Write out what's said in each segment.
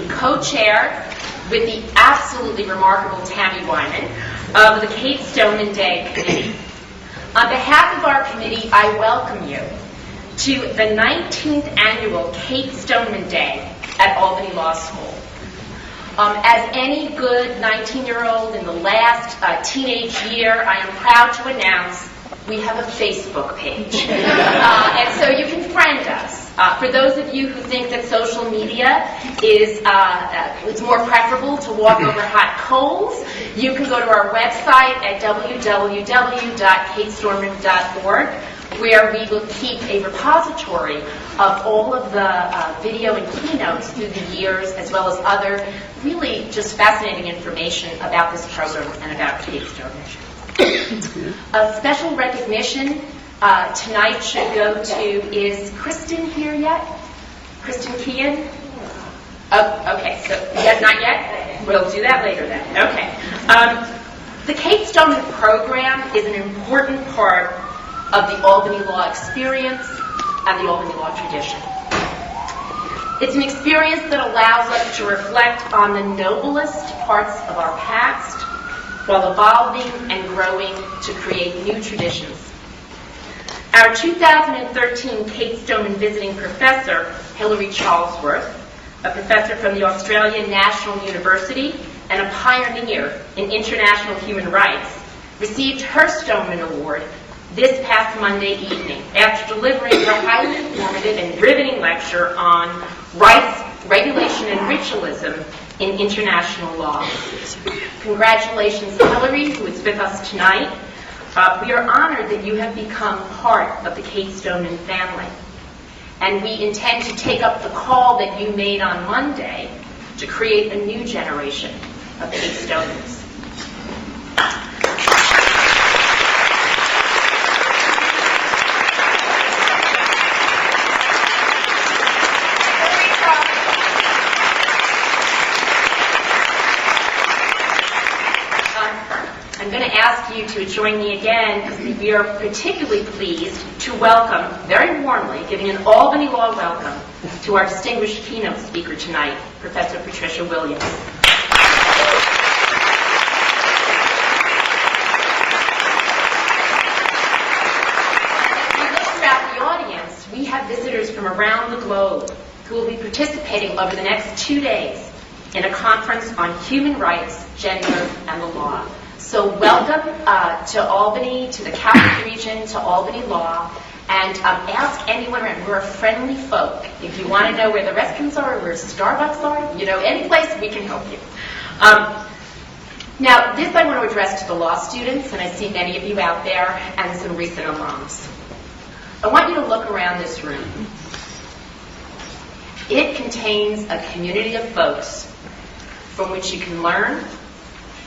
co-chair with the absolutely remarkable Tammy Wyman of the Kate Stoneman Day Committee. On behalf of our committee, I welcome you to the 19th annual Kate Stoneman Day at Albany Law School. As any good 19-year-old in the last teenage year, I am proud to announce we have a Facebook page. And so you can friend us. For those of you who think that social media is it's more preferable to walk over hot coals, you can go to our website at www.katestorman.org, where we will keep a repository of all of the video and keynotes through the years, as well as other really just fascinating information about this program and about Kate Stoneman. A special recognition tonight should go to, is Kristen here yet? Kristen Kean? Oh, okay, so not yet? We'll do that later then. Okay. The Kate Stoneman program is an important part of the Albany Law experience and the Albany Law tradition. It's an experience that allows us to reflect on the noblest parts of our past while evolving and growing to create new traditions. Our 2013 Kate Stoneman Visiting Professor, Hilary Charlesworth, a professor from the Australian National University and a pioneer in international human rights, received her Stoneman Award this past Monday evening after delivering her highly informative and riveting lecture on rights, regulation, and ritualism in international law. Congratulations, Hilary, who is with us tonight. We are honored that you have become part of the Kate Stoneman family, and we intend to take up the call that you made on Monday to create a new generation of Kate Stonemans. I'm going to ask you to join me again because we are particularly pleased to welcome, very warmly, giving an Albany Law welcome to our distinguished keynote speaker tonight, Professor Patricia Williams. As we look throughout the audience, we have visitors from around the globe who will be participating over the next 2 days in a conference on human rights, gender, and the law. So welcome to Albany, to the Catholic region, to Albany Law, and ask anyone around. We're a friendly folk. If you want to know where the restrooms are, where Starbucks are, any place, we can help you. Now, this I want to address to the law students, and I see many of you out there, and some recent alums. I want you to look around this room. It contains a community of folks from which you can learn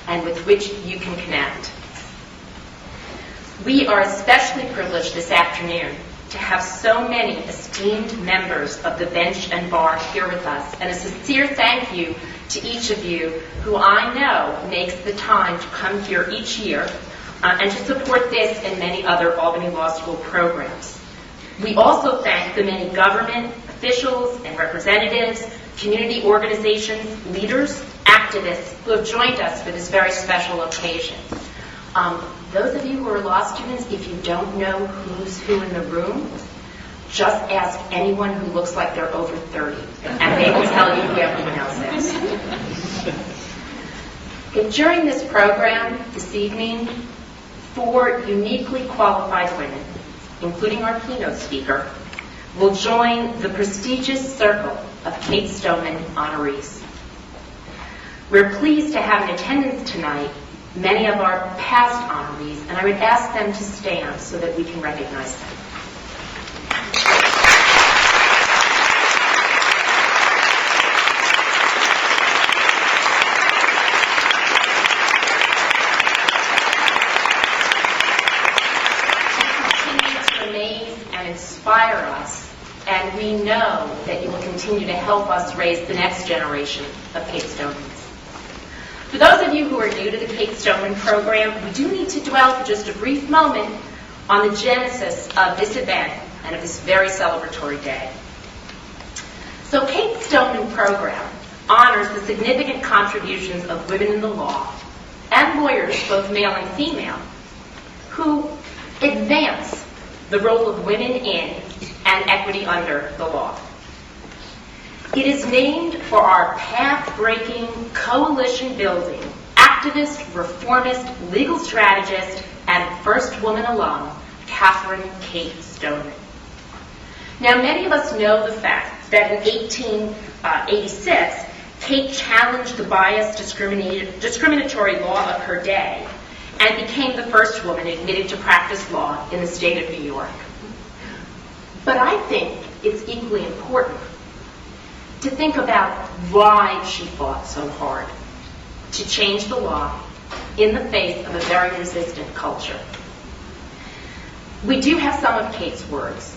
and with which you can connect. We are especially privileged this afternoon to have so many esteemed members of the bench and bar here with us, and a sincere thank you to each of you who I know makes the time to come here each year and to support this and many other Albany Law School programs. We also thank the many government officials and representatives, community organizations, leaders, activists who have joined us for this very special occasion. Those of you who are law students, if you don't know who's who in the room, just ask anyone who looks like they're over 30, and they will tell you who everyone else is. During this program this evening, 4 uniquely qualified women, including our keynote speaker, will join the prestigious circle of Kate Stoneman honorees. We're pleased to have in attendance tonight many of our past honorees, and I would ask them to stand so that we can recognize them. You continue to amaze and inspire us, and we know that you will continue to help us raise the next generation of Kate Stonemans. For those of you who are new to the Kate Stoneman program, we do need to dwell for just a brief moment on the genesis of this event and of this very celebratory day. So Kate Stoneman program honors the significant contributions of women in the law, and lawyers, both male and female, who advance the role of women in and equity under the law. It is named for our path-breaking, coalition-building, activist, reformist, legal strategist, and first woman alum, Catherine Kate Stoneman. Now, many of us know the fact that in 1886, Kate challenged the biased, discriminatory law of her day and became the first woman admitted to practice law in the state of New York. But I think it's equally important to think about why she fought so hard to change the law in the face of a very resistant culture. We do have some of Kate's words.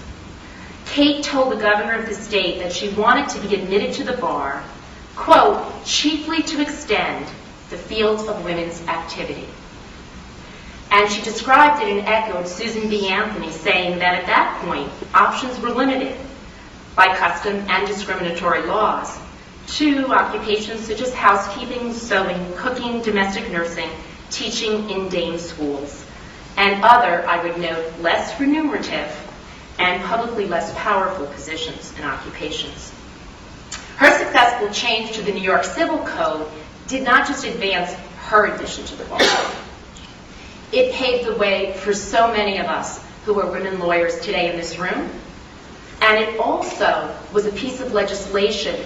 Kate told the governor of the state that she wanted to be admitted to the bar, quote, chiefly to extend the fields of women's activity. And she described it and echoed Susan B. Anthony, saying that at that point, options were limited by custom and discriminatory laws to occupations such as housekeeping, sewing, cooking, domestic nursing, teaching in dame schools, and other, I would note, less remunerative and publicly less powerful positions and occupations. Her successful change to the New York Civil Code did not just advance her admission to the bar. It paved the way for so many of us who are women lawyers today in this room, and it also was a piece of legislation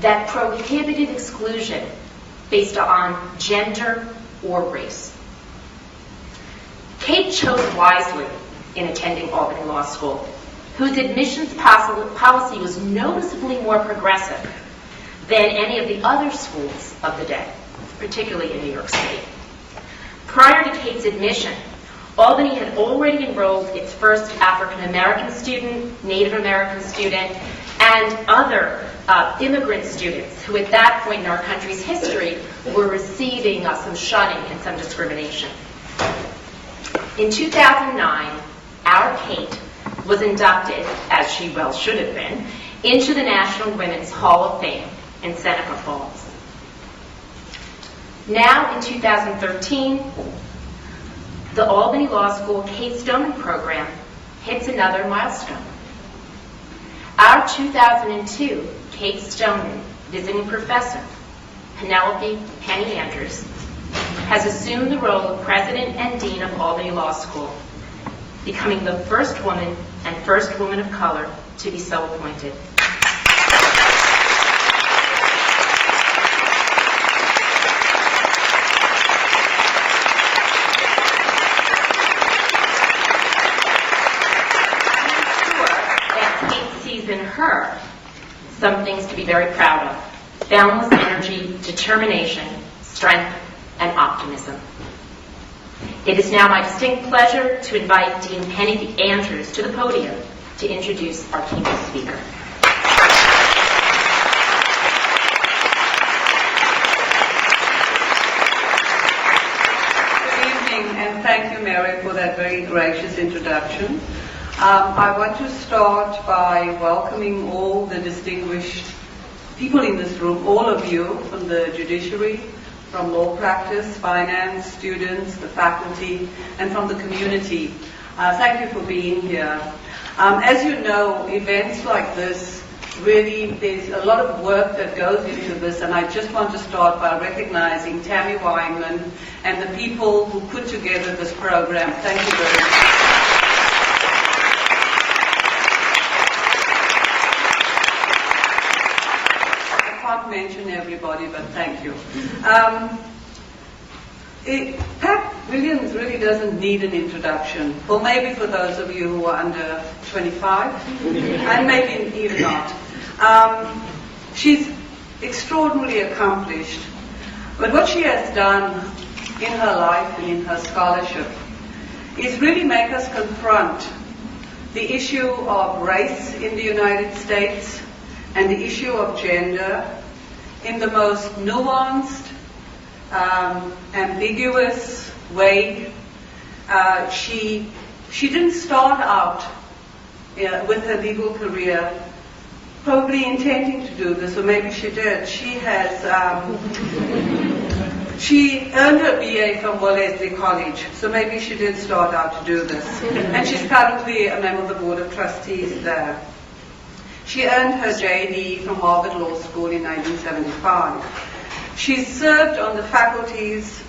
that prohibited exclusion based on gender or race. Kate chose wisely in attending Albany Law School, whose admissions policy was noticeably more progressive than any of the other schools of the day, particularly in New York State. Prior to Kate's admission, Albany had already enrolled its first African American student, Native American student, and other immigrant students who at that point in our country's history were receiving some shunning and some discrimination. In 2009, our Kate was inducted, as she well should have been, into the National Women's Hall of Fame in Seneca Falls. Now, in 2013, the Albany Law School Kate Stoneman program hits another milestone. Our 2002 Kate Stoneman visiting professor, Penelope Penny Andrews, has assumed the role of president and dean of Albany Law School, becoming the first woman and first woman of color to be so appointed. In her some things to be very proud of: boundless energy, determination, strength, and optimism. It is now my distinct pleasure to invite Dean Penny Andrews to the podium to introduce our keynote speaker. Good evening, and thank you, Mary, for that very gracious introduction. I want to start by welcoming all the distinguished people in this room, all of you from the judiciary, from law practice, finance, students, the faculty, and from the community. Thank you for being here. As you know, events like this, really, there's a lot of work that goes into this, and I just want to start by recognizing Tammy Weinman and the people who put together this program. Thank you very much. Mention everybody, but thank you. Pat Williams really doesn't need an introduction, or maybe for those of you who are under 25, and maybe even not. She's extraordinarily accomplished, but what she has done in her life and in her scholarship is really make us confront the issue of race in the United States and the issue of gender in the most nuanced, ambiguous way. She didn't start out with her legal career probably intending to do this, or maybe she did. She has, she earned her BA from Wellesley College, so maybe she did start out to do this. And she's currently a member of the Board of Trustees there. She earned her JD from Harvard Law School in 1975. She served on the faculties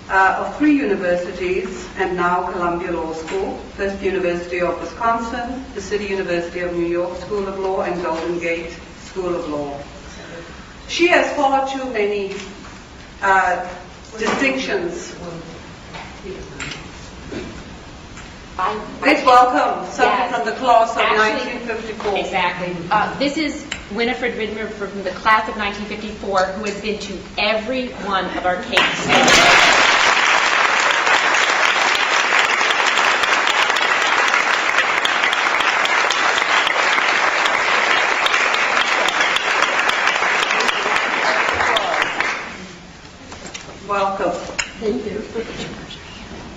of 3 universities and now Columbia Law School, first University of Wisconsin, the City University of New York School of Law, and Golden Gate School of Law. She has far too many distinctions. Let's welcome someone from the class of 1954. Exactly. This is Winifred Widmer from the class of 1954, who has been to every one of our Kate Welcome. Thank you.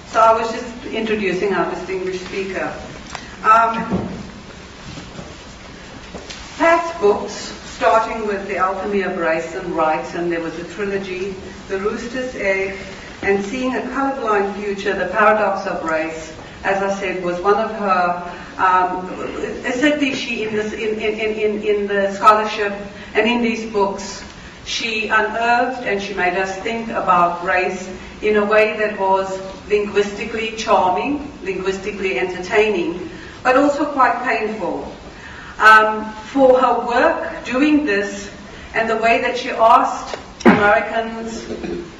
So I was just introducing our distinguished speaker. Pat's books, starting with The Alchemy of Race and Rights, and there was a trilogy, The Rooster's Egg, and Seeing a Colorblind Future, The Paradox of Race, as I said, was one of her, certainly she, in the scholarship and in these books, she unearthed and she made us think about race in a way that was linguistically charming, linguistically entertaining, but also quite painful. For her work doing this and the way that she asked Americans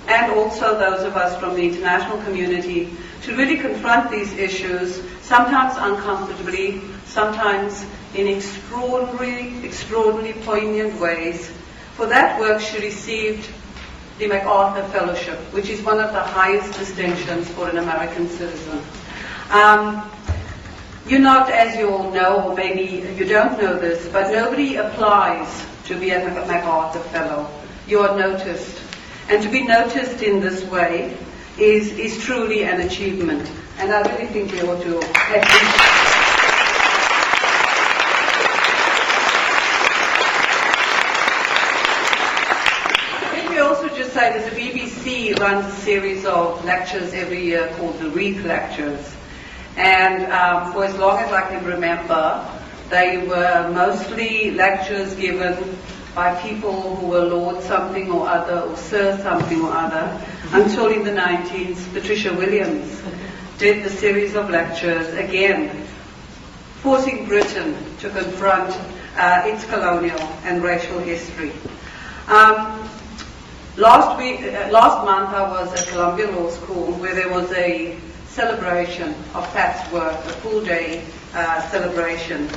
and also those of us from the international community to really confront these issues, sometimes uncomfortably, sometimes in extraordinarily poignant ways. For that work, she received the Macarthur Fellowship, which is one of the highest distinctions for an American citizen. You're not, as you all know, or maybe you don't know this, but nobody applies to be a Macarthur Fellow. You are noticed. And to be noticed in this way is truly an achievement. And I really think we ought to just say that the BBC runs a series of lectures every year called the Reef Lectures. And for as long as I can remember, they were mostly lectures given by people who were Lord something or other or Sir something or other, until in the 1990s, Patricia Williams did the series of lectures, again, forcing Britain to confront its colonial and racial history. Last month I was at Columbia Law School, where there was a celebration of Pat's work, a full-day celebration.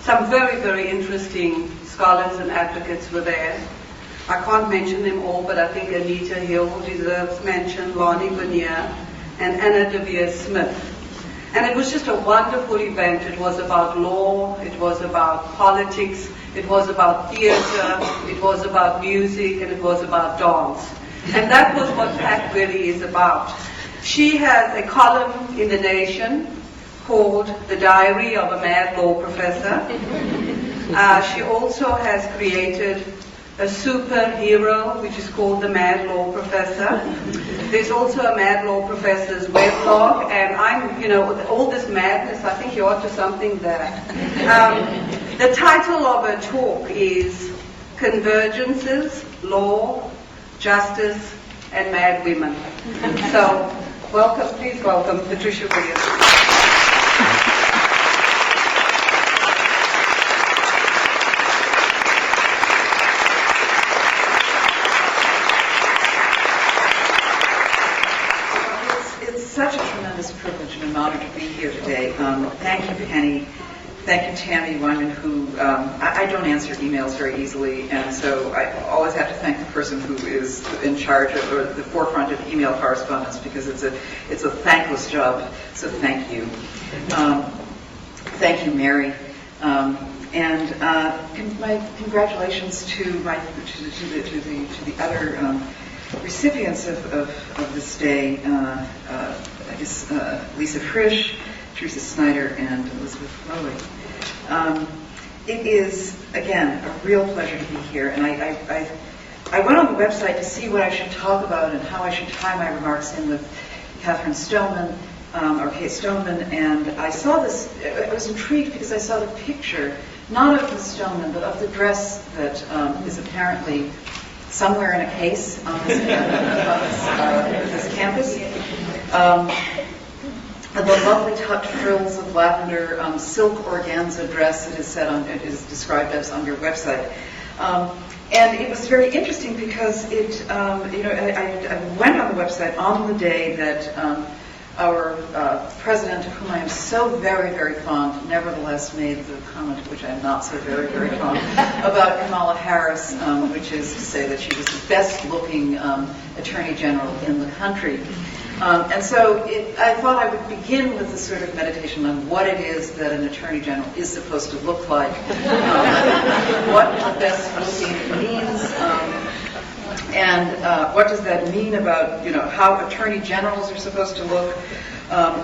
Some very, very interesting scholars and advocates were there. I can't mention them all, but I think Anita Hill deserves mention, Lonnie Bernier, and Anna DeVere Smith. And it was just a wonderful event. It was about law, it was about politics, it was about theater, it was about music, and it was about dance. And that was what Pat really is about. She has a column in The Nation called The Diary of a Mad Law Professor. She also has created a superhero, which is called the Mad Law Professor. There's also a Mad Law Professor's weblog, and all this madness, I think you're onto something there. The title of her talk is Convergences, Law, Justice, and Mad Women. So, please welcome Patricia Williams. Such a tremendous privilege and an honor to be here today. Thank you, Penny. Thank you, Tammy Wyman, who I don't answer emails very easily, and so I always have to thank the person who is in charge of, or the forefront of email correspondence, because it's a thankless job. So thank you. Thank you, Mary. And my congratulations to the other recipients of this day. I guess Lisa Frisch, Teresa Snyder, and Elizabeth Loewy. It is, again, a real pleasure to be here, and I went on the website to see what I should talk about and how I should tie my remarks in with Catherine Stoneman, or Kate Stoneman, and I saw this, I was intrigued because I saw the picture, not of Ms. Stoneman, but of the dress that is apparently somewhere in a case on this campus. The lovely tucked frills of lavender silk organza dress it is described as on your website. And it was very interesting because it, I went on the website on the day that our president, of whom I am so very, very fond, nevertheless made the comment, which I am not so very, very fond, about Kamala Harris, which is to say that she was the best-looking Attorney General in the country. And so I thought I would begin with a sort of meditation on what it is that an Attorney General is supposed to look like, what the best-looking means, and what does that mean about, how Attorney Generals are supposed to look,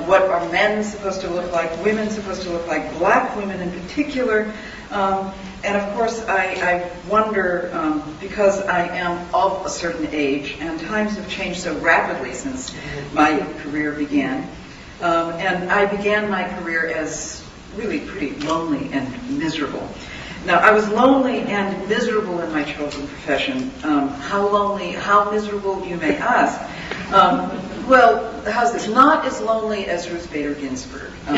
what are men supposed to look like, women supposed to look like, black women in particular. And of course, I wonder, because I am of a certain age, and times have changed so rapidly since my career began, and I began my career as really pretty lonely and miserable. Now, I was lonely and miserable in my chosen profession. How lonely, how miserable, you may ask. Well, how's this? Not as lonely as Ruth Bader Ginsburg. I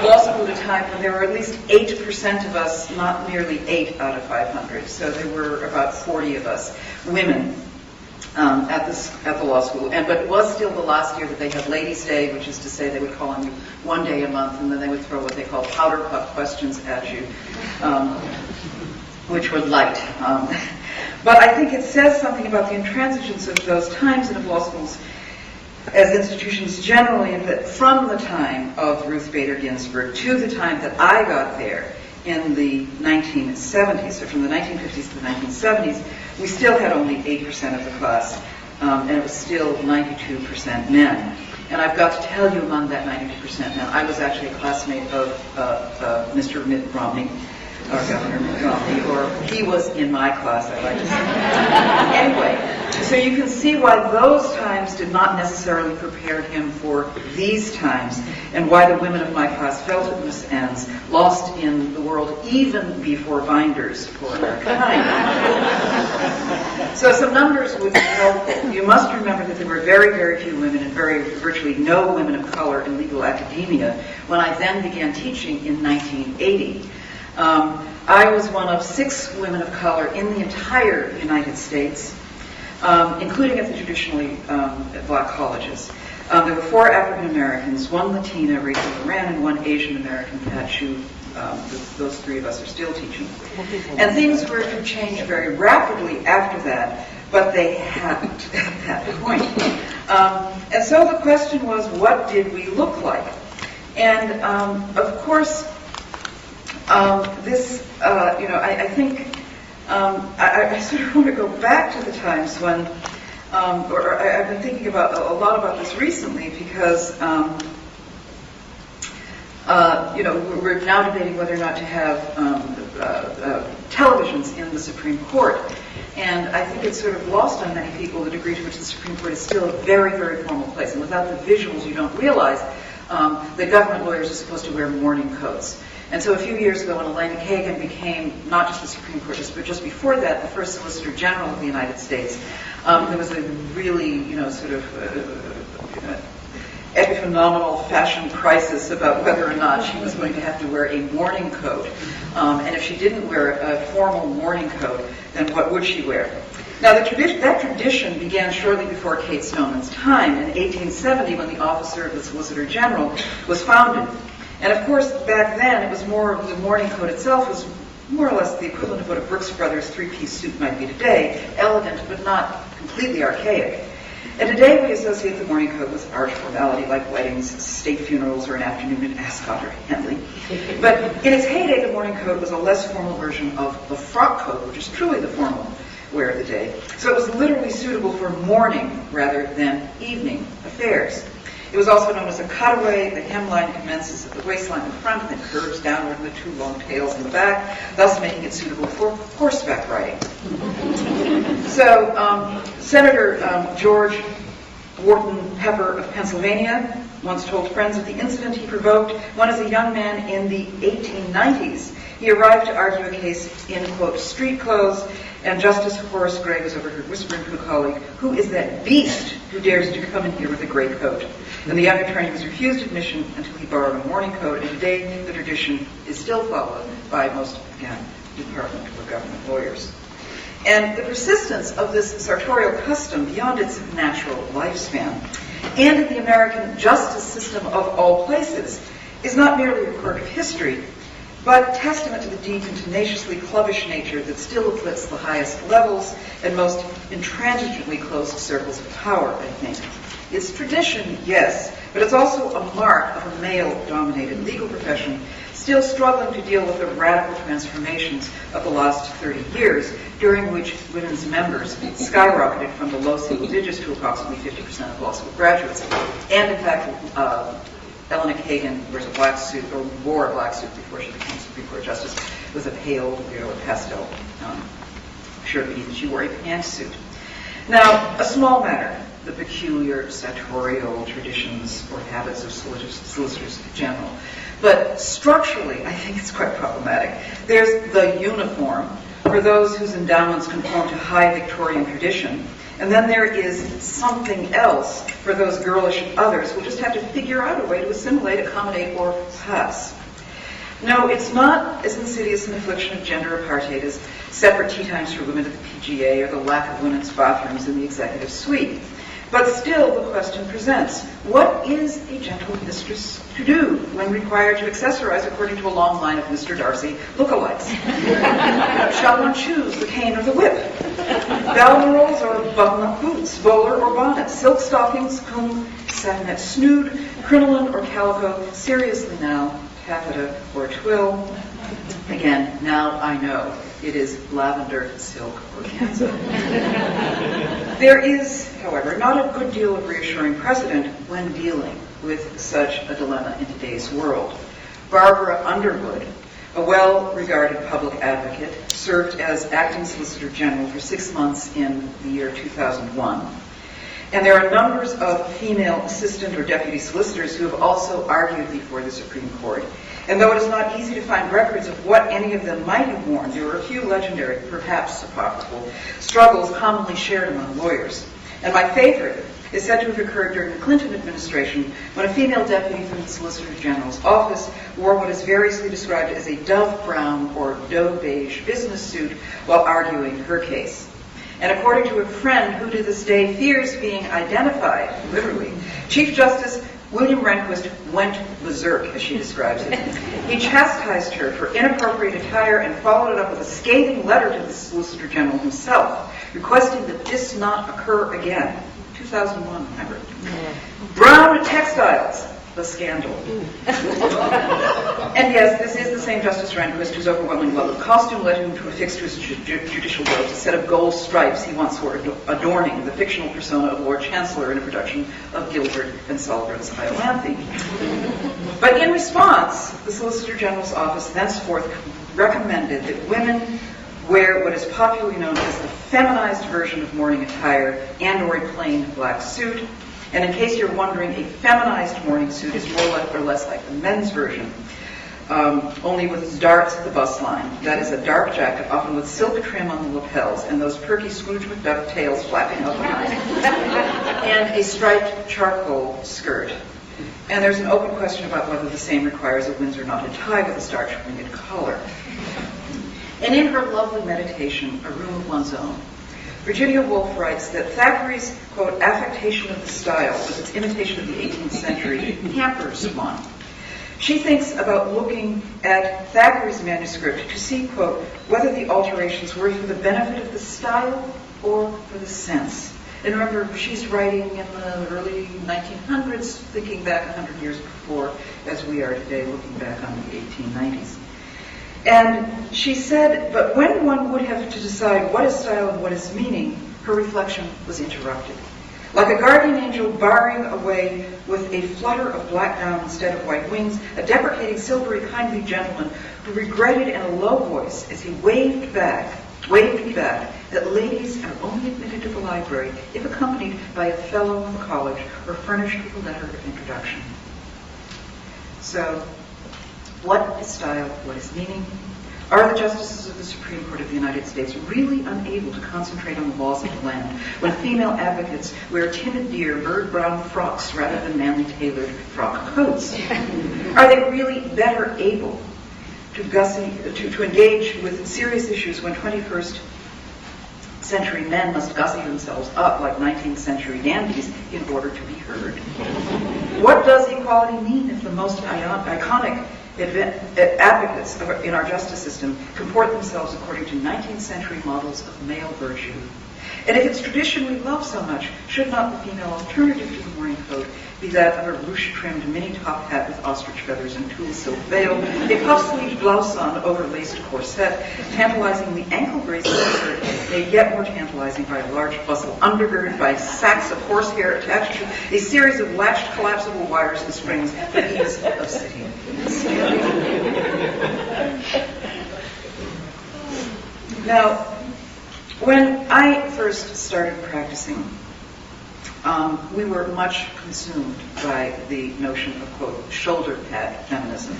came to law school at a time when there were at least 8% of us, not merely 8 out of 500. So there were about 40 of us, women, at the law school. But it was still the last year that they had Ladies' Day, which is to say they would call on you one day a month, and then they would throw what they call powder puff questions at you, which were light. But I think it says something about the intransigence of those times and of law schools as institutions generally, that from the time of Ruth Bader Ginsburg to the time that I got there in the 1970s, so from the 1950s to the 1970s, we still had only 8% of the class, and it was still 92% men. And I've got to tell you, among that 92% men, I was actually a classmate of Mr. Mitt Romney, or Governor Mitt Romney, or he was in my class, I'd like to say. Anyway, so you can see why those times did not necessarily prepare him for these times, and why the women of my class felt at loose ends, lost in the world even before binders for their kind. So some numbers would be helpful. You must remember that there were very, very few women and virtually no women of color in legal academia when I then began teaching in 1980. I was one of 6 women of color in the entire United States, including at the traditionally black colleges. There were 4 African Americans, 1 Latina, Rachel Moran, and 1 Asian American, Pat Chu. Those 3 of us are still teaching. And things were to change very rapidly after that, but they hadn't at that point. And so the question was, what did we look like? And of course, I think I sort of want to go back to the times when, I've been thinking about a lot about this recently because, we're now debating whether or not to have televisions in the Supreme Court. And I think it's sort of lost on many people the degree to which the Supreme Court is still a very, very formal place. And without the visuals, you don't realize that government lawyers are supposed to wear morning coats. And so a few years ago, when Elena Kagan became not just the Supreme Court, but just before that, the first Solicitor General of the United States, there was a really, sort of epiphenomenal fashion crisis about whether or not she was going to have to wear a morning coat. And if she didn't wear a formal morning coat, then what would she wear? Now, that tradition began shortly before Kate Stoneman's time, in 1870, when the office of the Solicitor General was founded. And of course, back then, it was more of the morning coat itself was more or less the equivalent of what a Brooks Brothers 3-piece suit might be today, elegant but not completely archaic. And today we associate the morning coat with arch formality like weddings, state funerals, or an afternoon at Ascot or Henley. But in its heyday, the morning coat was a less formal version of the frock coat, which is truly the formal wear of the day. So it was literally suitable for morning rather than evening affairs. It was also known as a cutaway. The hemline commences at the waistline in front and then curves downward in the two long tails in the back, thus making it suitable for horseback riding. So Senator George Wharton Pepper of Pennsylvania once told friends of the incident he provoked when, as a young man in the 1890s, he arrived to argue a case in, quote, street clothes, and Justice Horace Gray was overheard whispering to a colleague, "Who is that beast who dares to come in here with a gray coat?" And the young attorney was refused admission until he borrowed a morning coat, and today the tradition is still followed by most, again, department or government lawyers. And the persistence of this sartorial custom beyond its natural lifespan, and in the American justice system of all places, is not merely a quirk of history, but testament to the deep and tenaciously clubbish nature that still afflicts the highest levels and most intransigently closed circles of power, I think. It's tradition, yes, but it's also a mark of a male-dominated legal profession still struggling to deal with the radical transformations of the last 30 years, during which women's members skyrocketed from the low single digits to approximately 50% of law school graduates. And in fact, Elena Kagan wears a black suit, or wore a black suit before she became Supreme Court Justice, with a pale, a pastel shirt beneath. She wore a pantsuit. Now, a small matter, the peculiar sartorial traditions or habits of solicitors in general. But structurally, I think it's quite problematic. There's the uniform for those whose endowments conform to high Victorian tradition, and then there is something else for those girlish others who just have to figure out a way to assimilate, accommodate, or pass. No, it's not as insidious an affliction of gender apartheid as separate tea times for women at the PGA or the lack of women's bathrooms in the executive suite. But still, the question presents, what is a gentle mistress to do when required to accessorize according to a long line of Mr. Darcy lookalikes? Shall one choose the cane or the whip? Balmorals or button-up boots, bowler or bonnet, silk stockings, comb, satinette snood, crinoline or calico, seriously now, taffeta or twill? Again, now I know. It is lavender, silk, or cancer. There is, however, not a good deal of reassuring precedent when dealing with such a dilemma in today's world. Barbara Underwood, a well-regarded public advocate, served as acting Solicitor General for 6 months in the year 2001. And there are numbers of female assistant or deputy solicitors who have also argued before the Supreme Court. And though it is not easy to find records of what any of them might have worn, there are a few legendary, perhaps apocryphal, struggles commonly shared among lawyers. And my favorite is said to have occurred during the Clinton administration when a female deputy from the Solicitor General's office wore what is variously described as a dove brown or dough beige business suit while arguing her case. And according to a friend who to this day fears being identified, literally, Chief Justice William Rehnquist went berserk, as she describes it. He chastised her for inappropriate attire and followed it up with a scathing letter to the Solicitor General himself, requesting that this not occur again. 2001, remember. Brown textiles, the scandal. And yes, this is the same Justice Rehnquist whose overwhelming love of costume led him to affix to his judicial robes a set of gold stripes he once wore adorning the fictional persona of Lord Chancellor in a production of Gilbert and Sullivan's Iolanthe. But in response, the Solicitor General's office thenceforth recommended that women wear what is popularly known as the feminized version of morning attire and or a plain black suit. And in case you're wondering, a feminized morning suit is more or less like the men's version, only with its darts at the bust line. That is a dark jacket, often with silk trim on the lapels, and those perky Scrooge McDuck tails flapping out behind, and a striped charcoal skirt. And there's an open question about whether the same requires a Windsor knotted tie with a starched winged collar. And in her lovely meditation, A Room of One's Own, Virginia Woolf writes that Thackeray's, quote, affectation of the style, with its imitation of the 18th century, hampers one. She thinks about looking at Thackeray's manuscript to see, quote, whether the alterations were for the benefit of the style or for the sense. And remember, she's writing in the early 1900s, thinking back 100 years before, as we are today, looking back on the 1890s. And she said, but when one would have to decide what is style and what is meaning, her reflection was interrupted. Like a guardian angel barring away with a flutter of black down instead of white wings, a deprecating, silvery, kindly gentleman who regretted in a low voice as he waved me back, that ladies are only admitted to the library if accompanied by a fellow of the college or furnished with a letter of introduction. So, what is style? What is meaning? Are the justices of the Supreme Court of the United States really unable to concentrate on the laws of the land when female advocates wear timid deer bird brown frocks rather than manly tailored frock coats? Are they really better able to engage with serious issues when 21st century men must gussy themselves up like 19th century dandies in order to be heard? What does equality mean if the most iconic advocates in our justice system comport themselves according to 19th century models of male virtue? And if it's tradition we love so much, should not the female alternative to the morning coat be that of a ruche-trimmed mini-top hat with ostrich feathers and tulle silk veil, a puff-sleeved blouse on overlaced corset, tantalizing the ankle bracelet shirt, made yet more tantalizing by a large bustle undergirded by sacks of horsehair attached to a series of latched collapsible wires and springs for ease of sitting. Now, when I first started practicing, we were much consumed by the notion of, quote, shoulder pad feminism,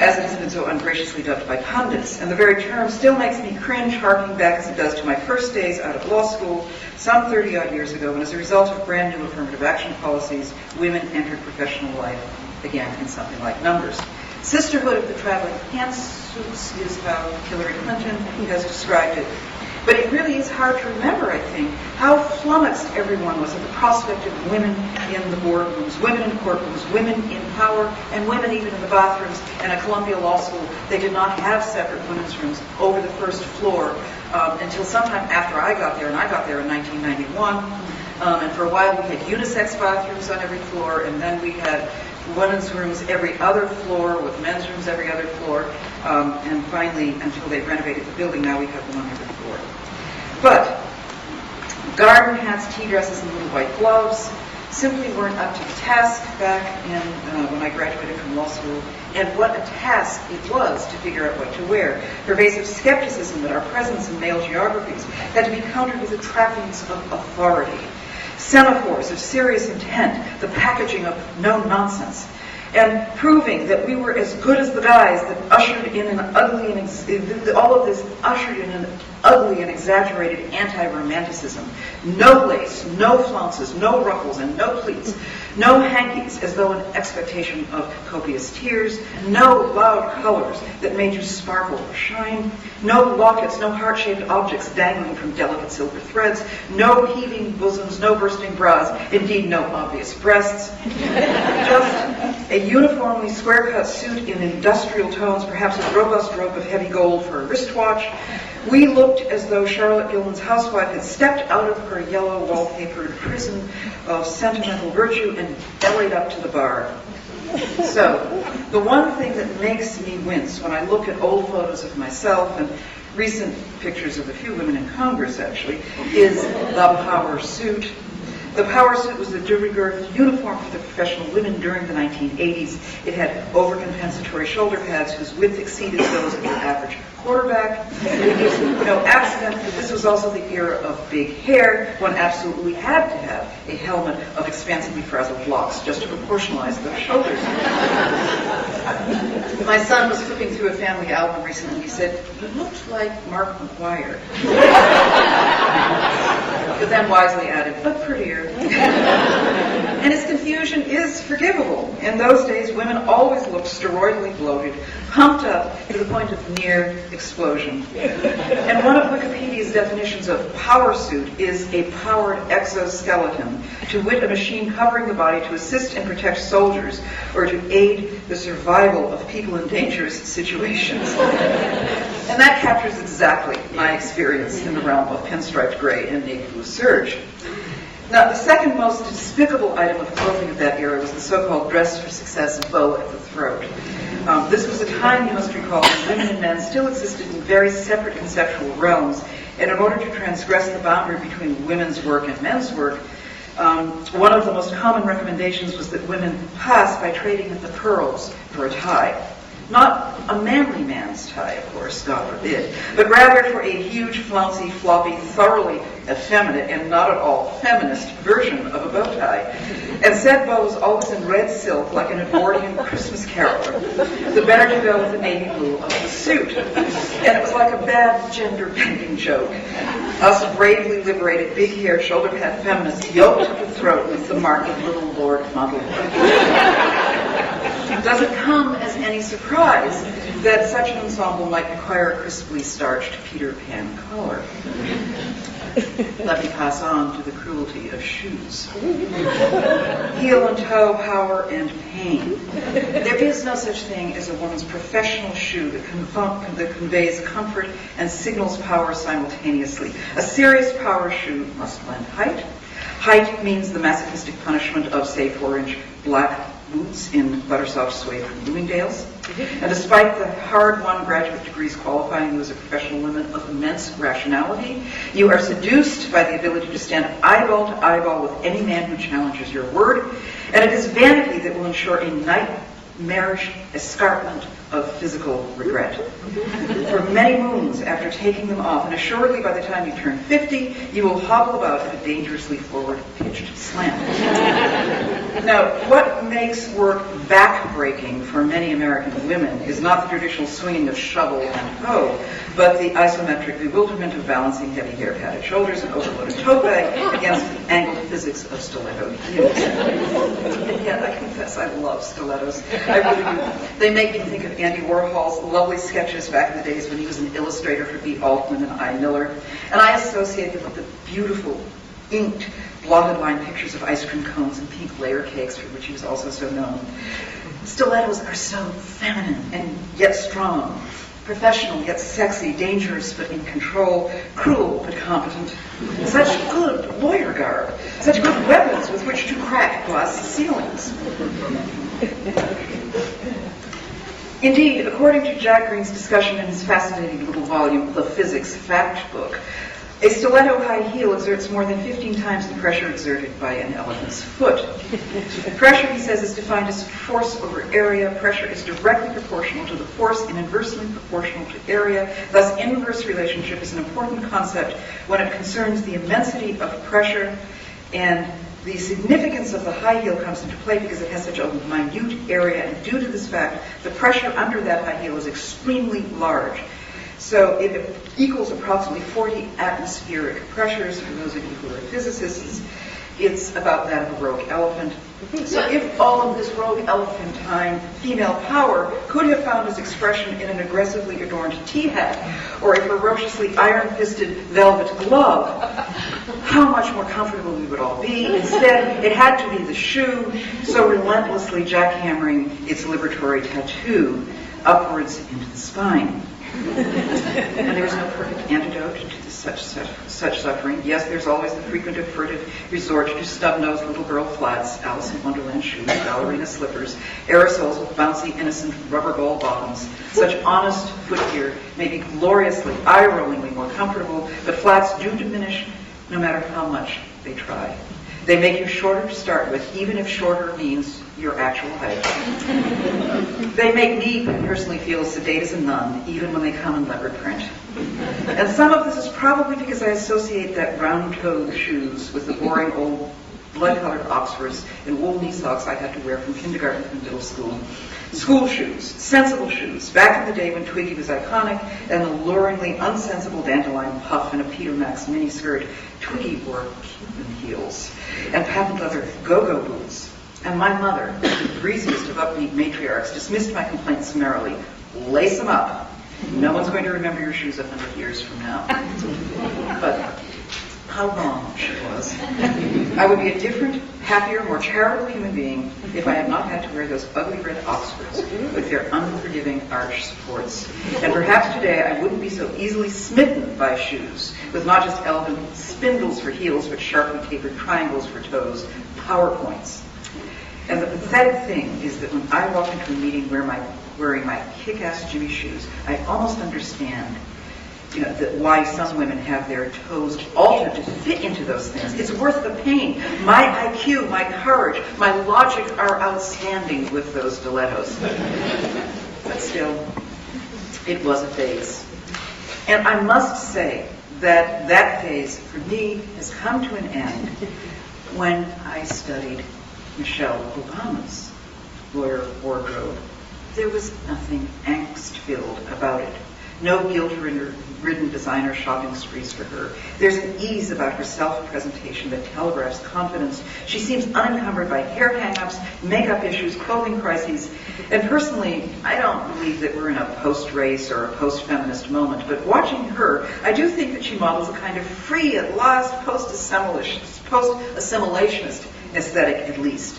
as it has been so ungraciously dubbed by pundits. And the very term still makes me cringe, harking back as it does to my first days out of law school, some 30-odd years ago, when as a result of brand new affirmative action policies, women entered professional life again in something like numbers. Sisterhood of the traveling pantsuits is how Hilary Clinton has described it. But it really is hard to remember, I think, how flummoxed everyone was at the prospect of women in the boardrooms, women in courtrooms, women in power, and women even in the bathrooms. And at Columbia Law School, they did not have separate women's rooms over the first floor until sometime after I got there, and I got there in 1991. And for a while, we had unisex bathrooms on every floor, and then we had women's rooms every other floor, with men's rooms every other floor, and finally, until they renovated the building, now we have them on every floor. But garden hats, tea dresses, and little white gloves simply weren't up to the task back when I graduated from law school, and what a task it was to figure out what to wear. Pervasive skepticism that our presence in male geographies had to be countered with the trappings of authority. Semaphores of serious intent, the packaging of no nonsense, and proving that we were as good as the guys that ushered in an ugly and exaggerated anti-romanticism. No lace, no flounces, no ruffles, and no pleats. No hankies, as though in expectation of copious tears. No loud colors that made you sparkle or shine. No lockets, no heart-shaped objects dangling from delicate silver threads. No heaving bosoms, no bursting bras. Indeed, no obvious breasts. Just a uniformly square-cut suit in industrial tones, perhaps a robust rope of heavy gold for a wristwatch. We looked as though Charlotte Gilman's housewife had stepped out of her yellow wallpapered prison of sentimental virtue and bellied up to the bar. So, the one thing that makes me wince when I look at old photos of myself and recent pictures of a few women in Congress, actually, is the power suit. The power suit was the de rigueur uniform for the professional women during the 1980s. It had overcompensatory shoulder pads whose width exceeded those of the average quarterback. It is no accident that this was also the era of big hair. One absolutely had to have a helmet of expansively frazzled locks just to proportionalize those shoulders. My son was flipping through a family album recently. He said, "You looked like Mark McGuire." But then wisely added, "but prettier." And his confusion is forgivable. In those days, women always looked steroidally bloated, pumped up to the point of near explosion. And one of Wikipedia's definitions of power suit is a powered exoskeleton, to wit, a machine covering the body to assist and protect soldiers or to aid the survival of people in dangerous situations. And that captures exactly my experience in the realm of pinstriped gray and navy blue serge. Now, the second most despicable item of clothing of that era was the so-called dress for success bow at the throat. This was a time, you must recall, when women and men still existed in very separate conceptual realms, and in order to transgress the boundary between women's work and men's work, One of the most common recommendations was that women pass by trading at the pearls for a tie. Not a manly man's tie, of course, God forbid, but rather for a huge, flouncy, floppy, thoroughly effeminate and not at all feminist version of a bow tie. And said bow was always in red silk like an Edwardian Christmas caroler, the better to go with the navy blue of the suit. And it was like a bad gender-bending joke. Us bravely liberated, big-haired, shoulder-pad feminists yoked to the throat with the mark of little Lord Fauntleroy. It doesn't come as any surprise that such an ensemble might require a crisply starched Peter Pan collar. Let me pass on to the cruelty of shoes. Heel and toe, power and pain. There is no such thing as a woman's professional shoe that conveys comfort and signals power simultaneously. A serious power shoe must lend height. Height means the masochistic punishment of, say, 4-inch black boots in butterscotch suede from Bloomingdale's. And despite the hard-won graduate degrees qualifying you as a professional woman of immense rationality, you are seduced by the ability to stand eyeball to eyeball with any man who challenges your word, and it is vanity that will ensure a nightmarish escarpment of physical regret. For many moons after taking them off, and assuredly by the time you turn 50, you will hobble about at a dangerously forward-pitched slant. Now, what makes work back-breaking for many American women is not the traditional swinging of shovel and hoe, but the isometric bewilderment of balancing heavy hair, padded shoulders, and overloaded tote bag against the angled physics of stiletto heels. And yet, I confess, I love stilettos. I really do. They make me think of Andy Warhol's lovely sketches back in the days when he was an illustrator for B. Altman and I. Miller, and I associate them with the beautiful, inked, blotted line pictures of ice cream cones and pink layer cakes, for which he was also so known. Stilettos are so feminine and yet strong, professional yet sexy, dangerous but in control, cruel but competent. Such good lawyer garb, such good weapons with which to crack glass ceilings. Indeed, according to Jack Green's discussion in his fascinating little volume, The Physics Fact Book, a stiletto high heel exerts more than 15 times the pressure exerted by an elephant's foot. Pressure, he says, is defined as force over area. Pressure is directly proportional to the force and inversely proportional to area. Thus, inverse relationship is an important concept when it concerns the immensity of pressure, and the significance of the high heel comes into play because it has such a minute area, and due to this fact, the pressure under that high heel is extremely large. So it equals approximately 40 atmospheric pressures. For those of you who are physicists, it's about that of a rogue elephant. So if all of this rogue elephantine female power could have found its expression in an aggressively adorned tea hat or a ferociously iron-fisted velvet glove, how much more comfortable we would all be. Instead, it had to be the shoe, so relentlessly jackhammering its liberatory tattoo upwards into the spine. And there is no perfect antidote to such suffering. Yes, there's always the frequent and furtive resort to stub-nosed little girl flats, Alice in Wonderland shoes, ballerina slippers, aerosols with bouncy, innocent rubber ball bottoms. Such honest footgear may be gloriously, eye-rollingly more comfortable, but flats do diminish no matter how much they try. They make you shorter to start with, even if shorter means your actual height. They make me personally feel as sedate as a nun, even when they come in leopard print. And some of this is probably because I associate that round-toed shoes with the boring old blood-colored Oxfords and wool knee socks I had to wear from kindergarten to middle school. School shoes, sensible shoes, back in the day when Twiggy was iconic and the luringly unsensible dandelion puff in a Peter Max miniskirt, Twiggy wore Cuban heels and patent leather go-go boots. And my mother, the breeziest of upbeat matriarchs, dismissed my complaint summarily. Lace them up. No one's going to remember your shoes 100 years from now. But how wrong she was. I would be a different, happier, more charitable human being if I had not had to wear those ugly red Oxfords with their unforgiving arch supports. And perhaps today I wouldn't be so easily smitten by shoes, with not just elegant spindles for heels, but sharply tapered triangles for toes, PowerPoints. And the pathetic thing is that when I walk into a meeting wearing my kick-ass Jimmy shoes, I almost understand why some women have their toes altered to fit into those things. It's worth the pain. My IQ, my courage, my logic are outstanding with those stilettos. But still, it was a phase. And I must say that that phase, for me, has come to an end when I studied Michelle Obama's lawyer wardrobe. There was nothing angst-filled about it. No guilt-ridden designer shopping sprees for her. There's an ease about her self-presentation that telegraphs confidence. She seems unencumbered by hair hang-ups, makeup issues, clothing crises. And personally, I don't believe that we're in a post-race or a post-feminist moment, but watching her, I do think that she models a kind of free, at last, post-assimilationist aesthetic, at least.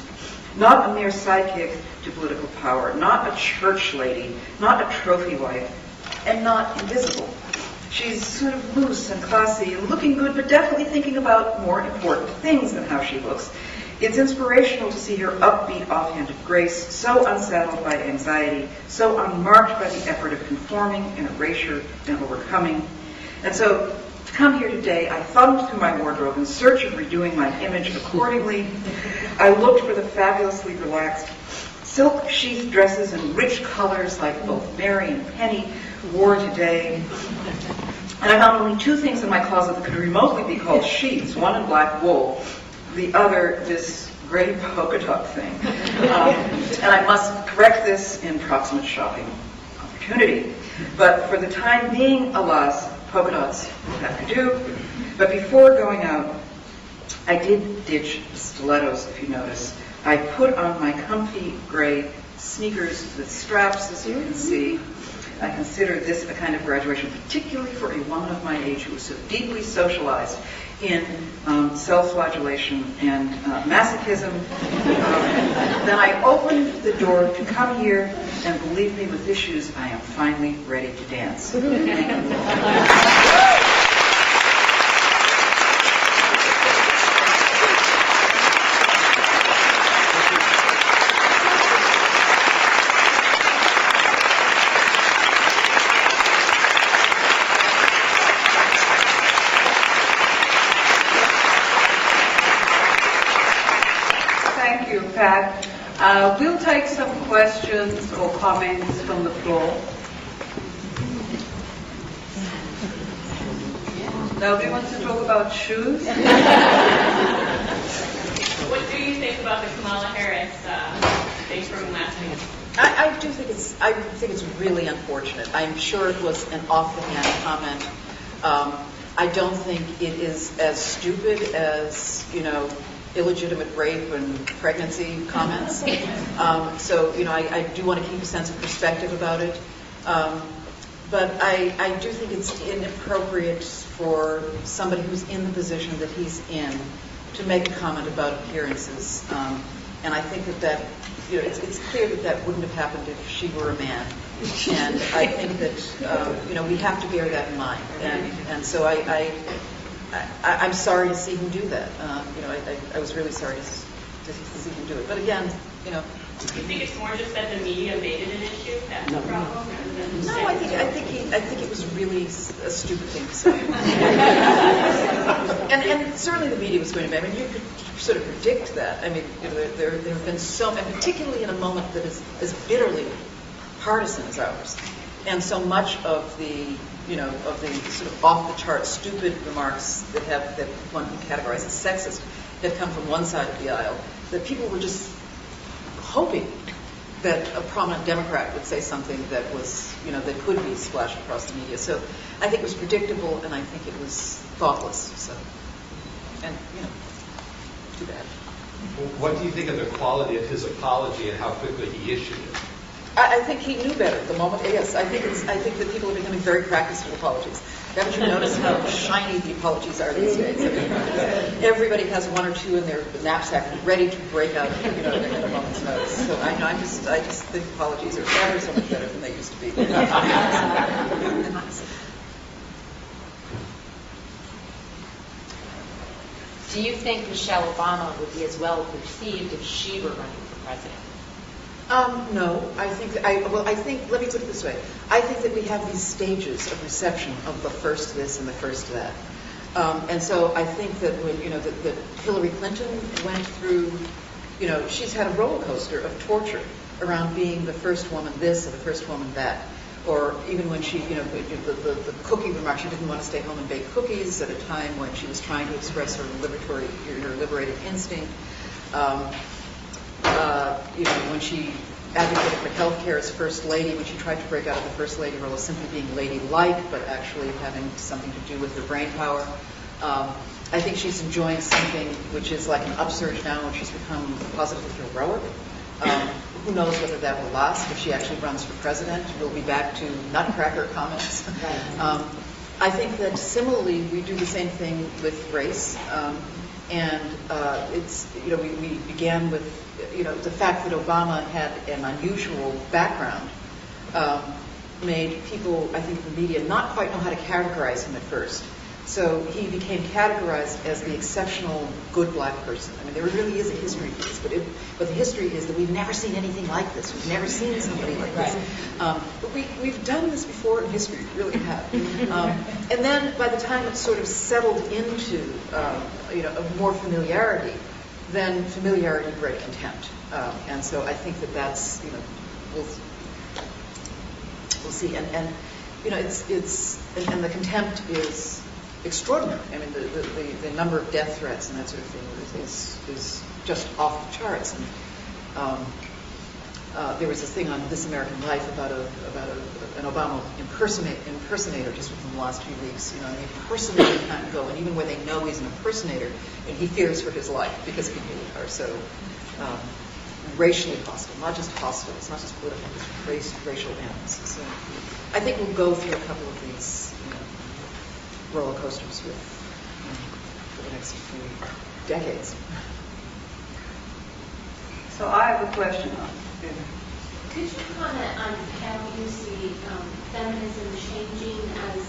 Not a mere sidekick to political power, not a church lady, not a trophy wife, and not invisible. She's sort of loose and classy and looking good, but definitely thinking about more important things than how she looks. It's inspirational to see her upbeat, offhanded grace, so unsaddled by anxiety, so unmarked by the effort of conforming and erasure and overcoming. And so, to come here today, I thumbed through my wardrobe in search of redoing my image accordingly. I looked for the fabulously relaxed silk sheath dresses in rich colors like both Mary and Penny wore today. And I found only two things in my closet that could remotely be called sheaths, one in black wool, the other this gray polka dot thing. And I must correct this in proximate shopping opportunity. But for the time being, alas, polka dots have to do. But before going out, I did ditch the stilettos, if you notice. I put on my comfy gray sneakers with straps, as you can see. I consider this a kind of graduation, particularly for a woman of my age who was so deeply socialized in self-flagellation and masochism. Then I opened the door to come here, and believe me, with this shoes, I am finally ready to dance. Thank you. Pat. We'll take some questions or comments from the floor. Nobody wants to talk about shoes? What do you think about the Kamala Harris thing from last week? I think it's really unfortunate. I'm sure it was an off-the-hand comment. I don't think it is as stupid as, illegitimate rape and pregnancy comments. So, I do want to keep a sense of perspective about it. But I do think it's inappropriate for somebody who's in the position that he's in to make a comment about appearances. And I think that it's clear that wouldn't have happened if she were a man. And I think that, we have to bear that in mind. And so I'm sorry to see him do that. I was really sorry to see him do it. But again, Do you think it's more just that the media made it an issue? That's the problem? No, I think it was really a stupid thing to say. and certainly the media was going to. You could sort of predict that. There have been so, and particularly in a moment that is as bitterly partisan as ours, and so much of the sort of off-the-chart stupid remarks that one can categorize as sexist have come from one side of the aisle, that people were just hoping that a prominent Democrat would say something that was, that could be splashed across the media. So I think it was predictable, and I think it was thoughtless. So, and too bad. What do you think of the quality of his apology and how quickly he issued it? I think he knew better at the moment. Yes, I think that people are becoming very practiced with apologies. Haven't you noticed how shiny the apologies are these days? Everybody has one or two in their knapsack ready to break out, at a moment's notice. So I just think apologies are ever so much better than they used to be. Do you think Michelle Obama would be as well perceived if she were running for president? No, I think, let me put it this way. I think that we have these stages of reception of the first this and the first that. And so I think that when, that Hillary Clinton went through, she's had a roller coaster of torture around being the first woman this or the first woman that. Or even when she, the cookie remark, she didn't want to stay home and bake cookies at a time when she was trying to express her liberated instinct. When she advocated for health care as First Lady, when she tried to break out of the First Lady role as simply being ladylike, but actually having something to do with her brain power. I think she's enjoying something which is like an upsurge now when she's become positively heroic. Who knows whether that will last if she actually runs for president. We'll be back to nutcracker comments. I think that similarly we do the same thing with race. It's, we began with, the fact that Obama had an unusual background made people, I think, in the media not quite know how to categorize him at first. So he became categorized as the exceptional good black person. I mean, there really is a history for this, but the history is that we've never seen anything like this. We've never seen somebody like this. But we've done this before in history, we really have. And then by the time it sort of settled into, a more familiarity, then familiarity bred contempt. And so I think that that's, we'll see. And and the contempt is extraordinary. I mean, the number of death threats and that sort of thing is just off the charts. And there was a thing on This American Life about an Obama impersonator just within the last few weeks. And the impersonator can't go, and even where they know he's an impersonator, and he fears for his life because people are so racially hostile, not just hostile. It's not just political, it's racial animals. So I think we'll go through a couple of these roller coasters for the next few decades. So I have a question. Could you comment on how you see feminism changing as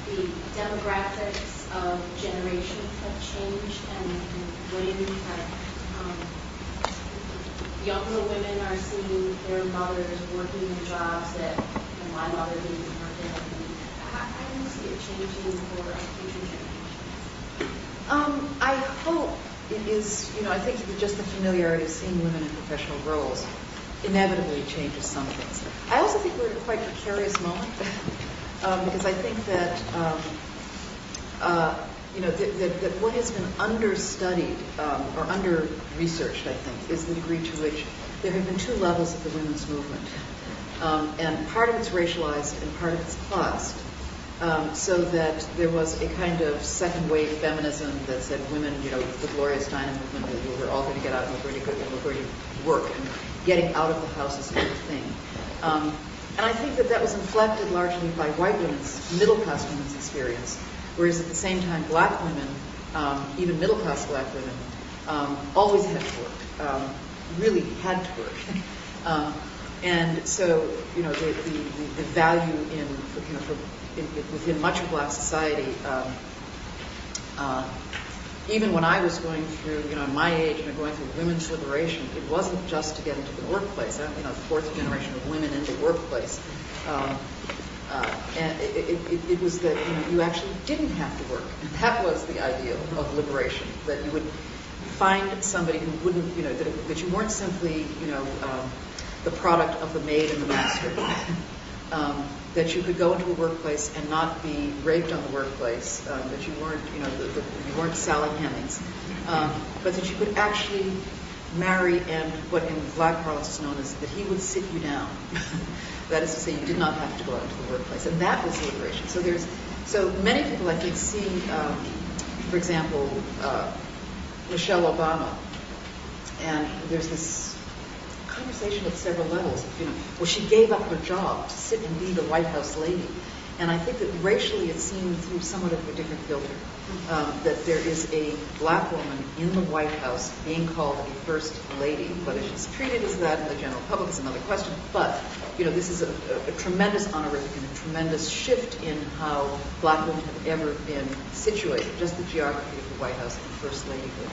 the demographics of generations have changed and ways that younger women are seeing their mothers working in jobs that my mother didn't work in? How do you see it changing for future generations? I hope it is, I think that just the familiarity of seeing women in professional roles inevitably changes some things. I also think we're in a quite precarious moment because I think that, that what has been understudied or under-researched, I think, is the degree to which there have been two levels of the women's movement. And part of it's racialized and part of it's classed. So that there was a kind of second-wave feminism that said women, the glorious Dinah movement, that we're all going to get out and we're going to work, and getting out of the house is a good thing. And I think that was inflected largely by white women's, middle-class women's experience, whereas at the same time, black women, even middle-class black women, always had to work, really had to work. And so, the value within much of black society, even when I was going through, my age and going through women's liberation, it wasn't just to get into the workplace. I'm, the fourth generation of women in the workplace. And it was that you actually didn't have to work. And that was the ideal of liberation, that you would find somebody who wouldn't, that you weren't simply, the product of the maid and the master. That you could go into a workplace and not be raped on the workplace, that you weren't, you weren't Sally Hemings, but that you could actually marry, and what in black parlance is known as that he would sit you down. That is to say, you did not have to go out into the workplace, and that was liberation. So many people, I think, see, for example, Michelle Obama, and there's this conversation at several levels. Well, she gave up her job to sit and be the White House lady. And I think that racially it's seen through somewhat of a different filter. That there is a black woman in the White House being called a first lady. Whether she's treated as that in the general public is another question. But, this is a tremendous honorific and a tremendous shift in how black women have ever been situated, just the geography of the White House and first ladyhood.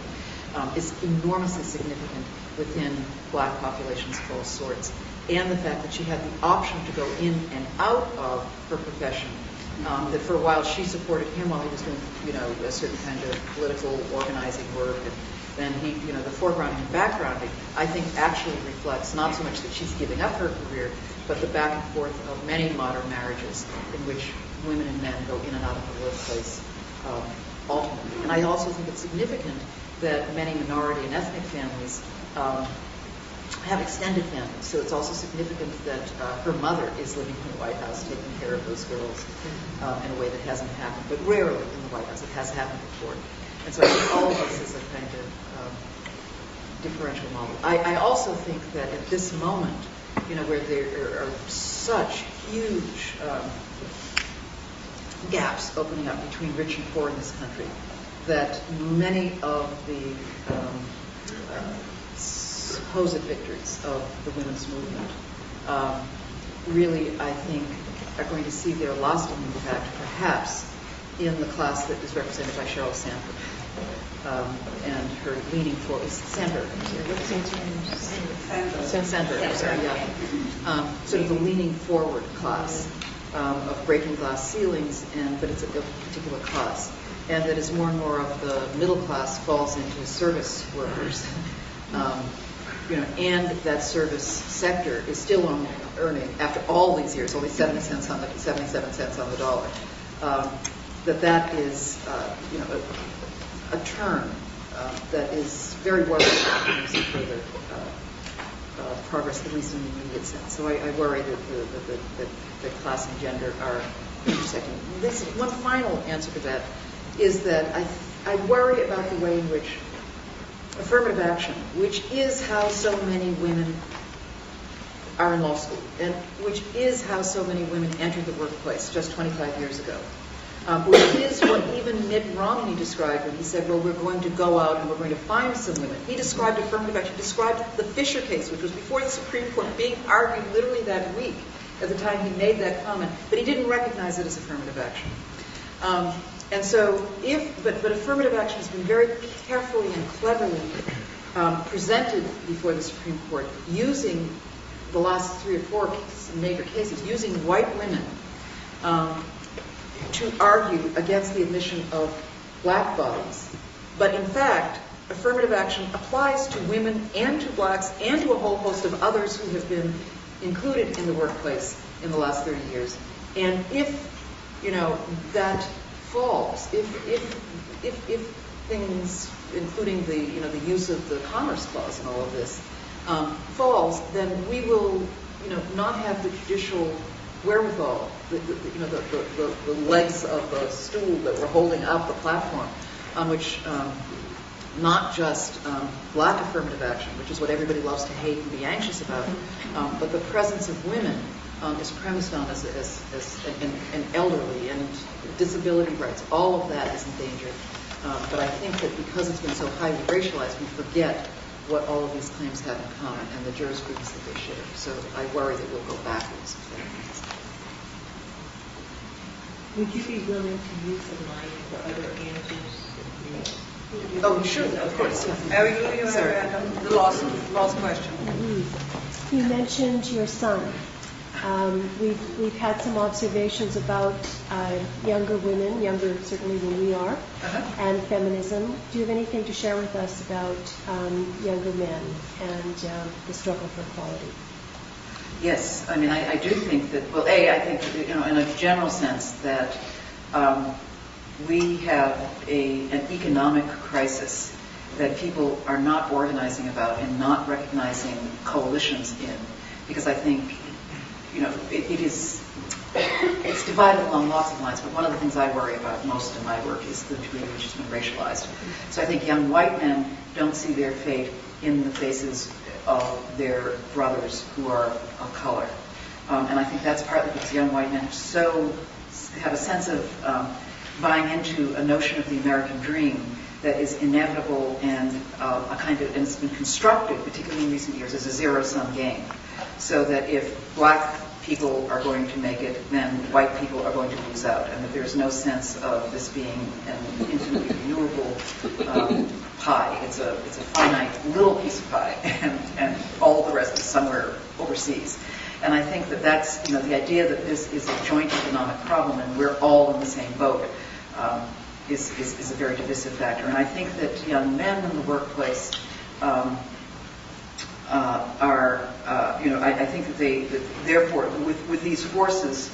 is enormously significant within black populations of all sorts. And the fact that she had the option to go in and out of her profession. That for a while she supported him while he was doing, a certain kind of political organizing work, and then he, the foregrounding and backgrounding, I think actually reflects not so much that she's giving up her career, but the back and forth of many modern marriages in which women and men go in and out of the workplace alternately. And I also think it's significant that many minority and ethnic families have extended families. So it's also significant that her mother is living in the White House, taking care of those girls in a way that hasn't happened, but rarely in the White House. It has happened before. And so I think all of this is a kind of differential model. I also think that at this moment, where there are such huge gaps opening up between rich and poor in this country, that many of the supposed victories of the women's movement really, I think, are going to see their lasting impact, perhaps, in the class that is represented by Sheryl Sandberg and her leaning for Sandberg. Sandberg. Sorry, yeah. Sort of the leaning forward class of breaking glass ceilings, but it's a particular class, and that as more and more of the middle class falls into service workers. And that service sector is still earning, after all these years, only 77 cents on the dollar. That is, a turn that is very worrying in terms of further progress, at least in the immediate sense. So I worry that class and gender are intersecting. This one final answer to that is that I worry about the way in which affirmative action, which is how so many women are in law school, and which is how so many women entered the workplace just 25 years ago, which is what even Mitt Romney described when he said, well, we're going to go out and we're going to find some women. He described affirmative action, described the Fisher case, which was before the Supreme Court, being argued literally that week at the time he made that comment, but he didn't recognize it as affirmative action. And so but affirmative action has been very carefully and cleverly presented before the Supreme Court, using the last 3 or 4 major cases, using white women to argue against the admission of black bodies. But in fact, affirmative action applies to women and to blacks and to a whole host of others who have been included in the workplace in the last 30 years. And if, that falls, if things, including the use of the Commerce Clause and all of this, falls, then we will, not have the judicial wherewithal, the legs of the stool that we're holding up the platform on which not just black affirmative action, which is what everybody loves to hate and be anxious about, but the presence of women is premised on as an elderly and disability rights. All of that is endangered. But I think that because it's been so highly racialized, we forget what all of these claims have in common and the jurisprudence that they share. So I worry that we'll go backwards. Would you be willing to use the mic for other answers? Oh, sure, of course. You have the last question. You mentioned your son. We've had some observations about younger women, younger certainly than we are, and feminism. Do you have anything to share with us about younger men and the struggle for equality? Yes, I mean, I do think that, well, I think, in a general sense that we have an economic crisis that people are not organizing about and not recognizing coalitions in, because I think, it's divided along lots of lines, but one of the things I worry about most in my work is the degree to which it's been racialized. So I think young white men don't see their fate in the faces of their brothers who are of color. And I think that's partly because young white men have a sense of buying into a notion of the American dream that is inevitable and and it's been constructed, particularly in recent years, as a zero-sum game. So that if black people are going to make it, then white people are going to lose out, and that there's no sense of this being an infinitely renewable pie. It's a finite little piece of pie, and all the rest is somewhere overseas. And I think that that's, the idea that this is a joint economic problem and we're all in the same boat is a very divisive factor. And I think that young men in the workplace are, I think that that therefore, with these forces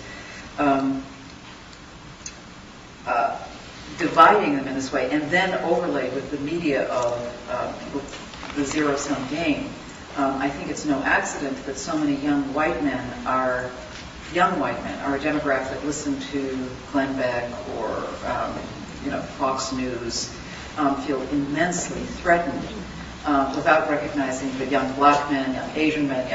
dividing them in this way, and then overlaid with the media of the zero-sum game, I think it's no accident that so many young white men are a demographic that listen to Glenn Beck or Fox News, feel immensely threatened without recognizing that young black men, young Asian men,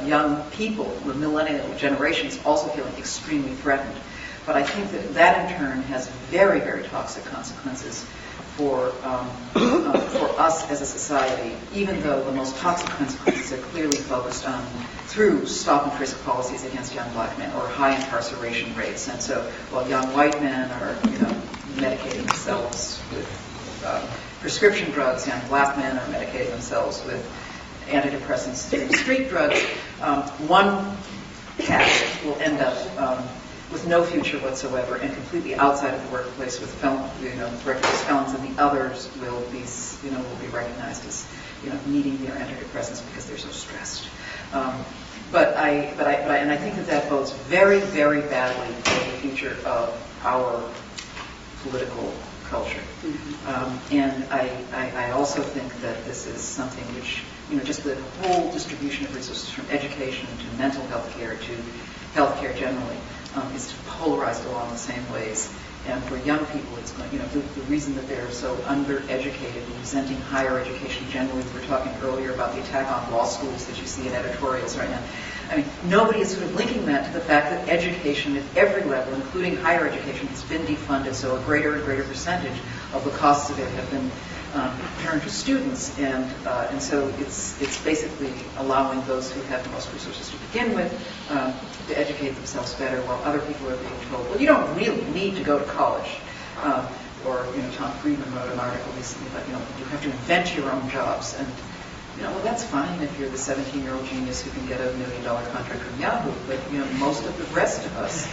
young people, the millennial generations also feeling extremely threatened. But I think that in turn has very, very toxic consequences for us as a society, even though the most toxic consequences are clearly focused on through stop and frisk policies against young black men or high incarceration rates. And so while young white men are medicating themselves with prescription drugs, young black men are medicating themselves with antidepressants through street drugs, one caste will end up with no future whatsoever and completely outside of the workplace with reckless felons, and the others will be recognized as needing their antidepressants because they're so stressed. But I think that bodes very, very badly for the future of our political culture. And I also think that this is something which, just the whole distribution of resources from education to mental health care to health care generally is polarized along the same ways. And for young people, it's going, the reason that they're so undereducated and resenting higher education generally, we were talking earlier about the attack on law schools that you see in editorials right now. I mean, nobody is sort of linking that to the fact that education at every level, including higher education, has been defunded, so a greater and greater percentage of the costs of it have been turned to students, and so it's basically allowing those who have the most resources to begin with to educate themselves better, while other people are being told, well, you don't really need to go to college. Or Tom Friedman wrote an article recently about you have to invent your own jobs, and well, that's fine if you're the 17-year-old genius who can get $1 million contract from Yahoo, but most of the rest of us,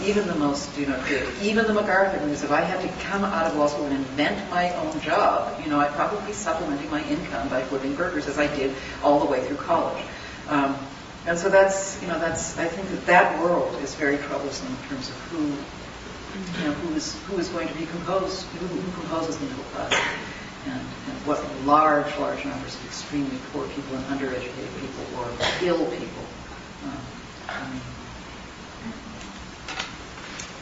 even the most creative, even the Macarthur who's, if I had to come out of law school and invent my own job, I'd probably be supplementing my income by flipping burgers as I did all the way through college. And so that's I think that world is very troublesome in terms of who is going to be composed, who composes the middle class. And what large numbers of extremely poor people and undereducated people or ill people.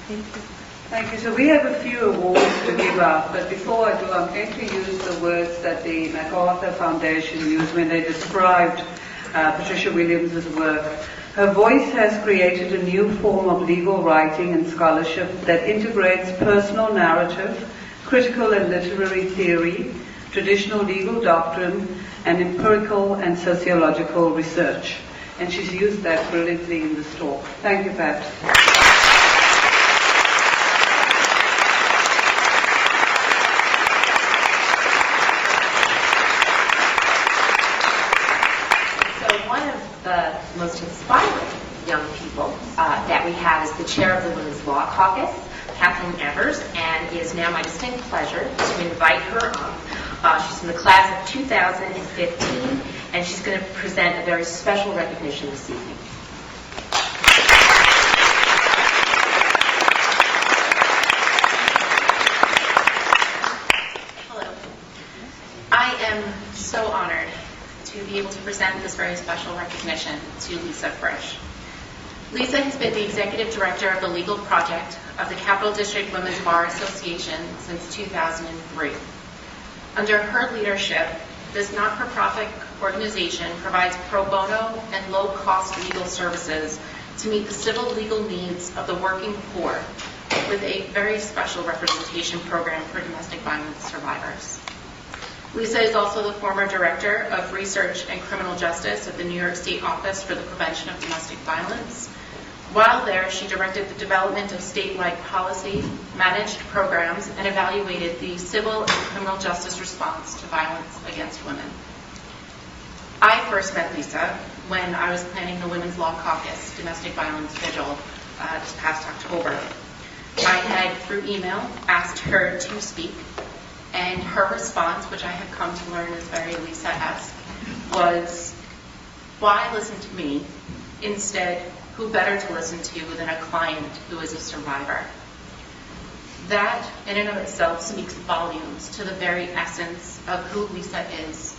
Thank you. Thank you. So we have a few awards to give out, but before I do, I'm going to use the words that the Macarthur Foundation used when they described Patricia Williams' work. Her voice has created a new form of legal writing and scholarship that integrates personal narrative, critical and literary theory, traditional legal doctrine, and empirical and sociological research. And she's used that brilliantly in this talk. Thank you, Pat. So one of the most inspiring young people that we have is the chair of the Women's Law Caucus, Kathleen Evers, and it is now my distinct pleasure to invite her up. She's in the class of 2015, and she's going to present a very special recognition this evening. Hello. I am so honored to be able to present this very special recognition to Lisa Frisch. Lisa has been the executive director of the legal project of the Capital District Women's Bar Association since 2003. Under her leadership, this not-for-profit organization provides pro bono and low-cost legal services to meet the civil legal needs of the working poor with a very special representation program for domestic violence survivors. Lisa is also the former director of research and criminal justice at the New York State Office for the Prevention of Domestic Violence, While there, she directed the development of statewide policy, managed programs, and evaluated the civil and criminal justice response to violence against women. I first met Lisa when I was planning the Women's Law Caucus Domestic Violence Vigil this past October. I had, through email, asked her to speak, and her response, which I have come to learn is very Lisa-esque, was, why listen to me? Instead, who better to listen to than a client who is a survivor? That, in and of itself, speaks volumes to the very essence of who Lisa is,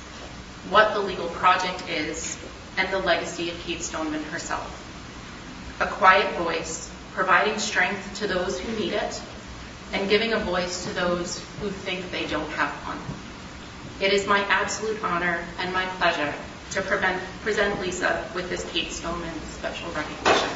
what the legal project is, and the legacy of Kate Stoneman herself. A quiet voice, providing strength to those who need it, and giving a voice to those who think they don't have one. It is my absolute honor and my pleasure to present Lisa with this Kate Stoneman special recognition.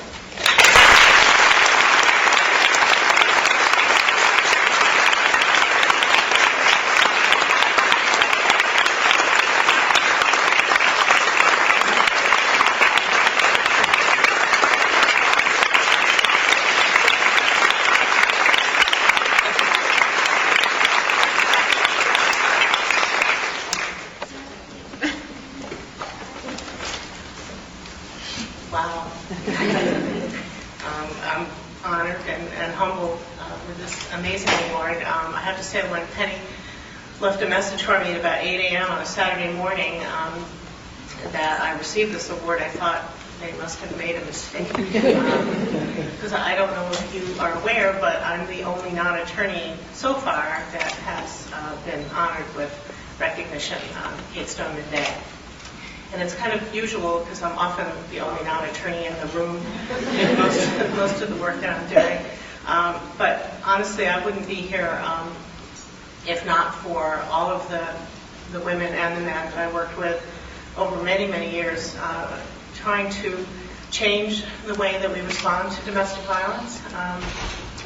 Wow. I'm honored and humbled with this amazing award. I have to say, when Penny left a message for me at about 8 a.m. on a Saturday morning that I received this award, I thought they must have made a mistake. Because I don't know if you are aware, but I'm the only non-attorney so far that has been honored with recognition on Kate Stoneman Day. And it's kind of usual because I'm often the only non-attorney in the room in most of the work that I'm doing. But honestly, I wouldn't be here if not for all of the women and the men that I worked with over many, many years trying to change the way that we respond to domestic violence.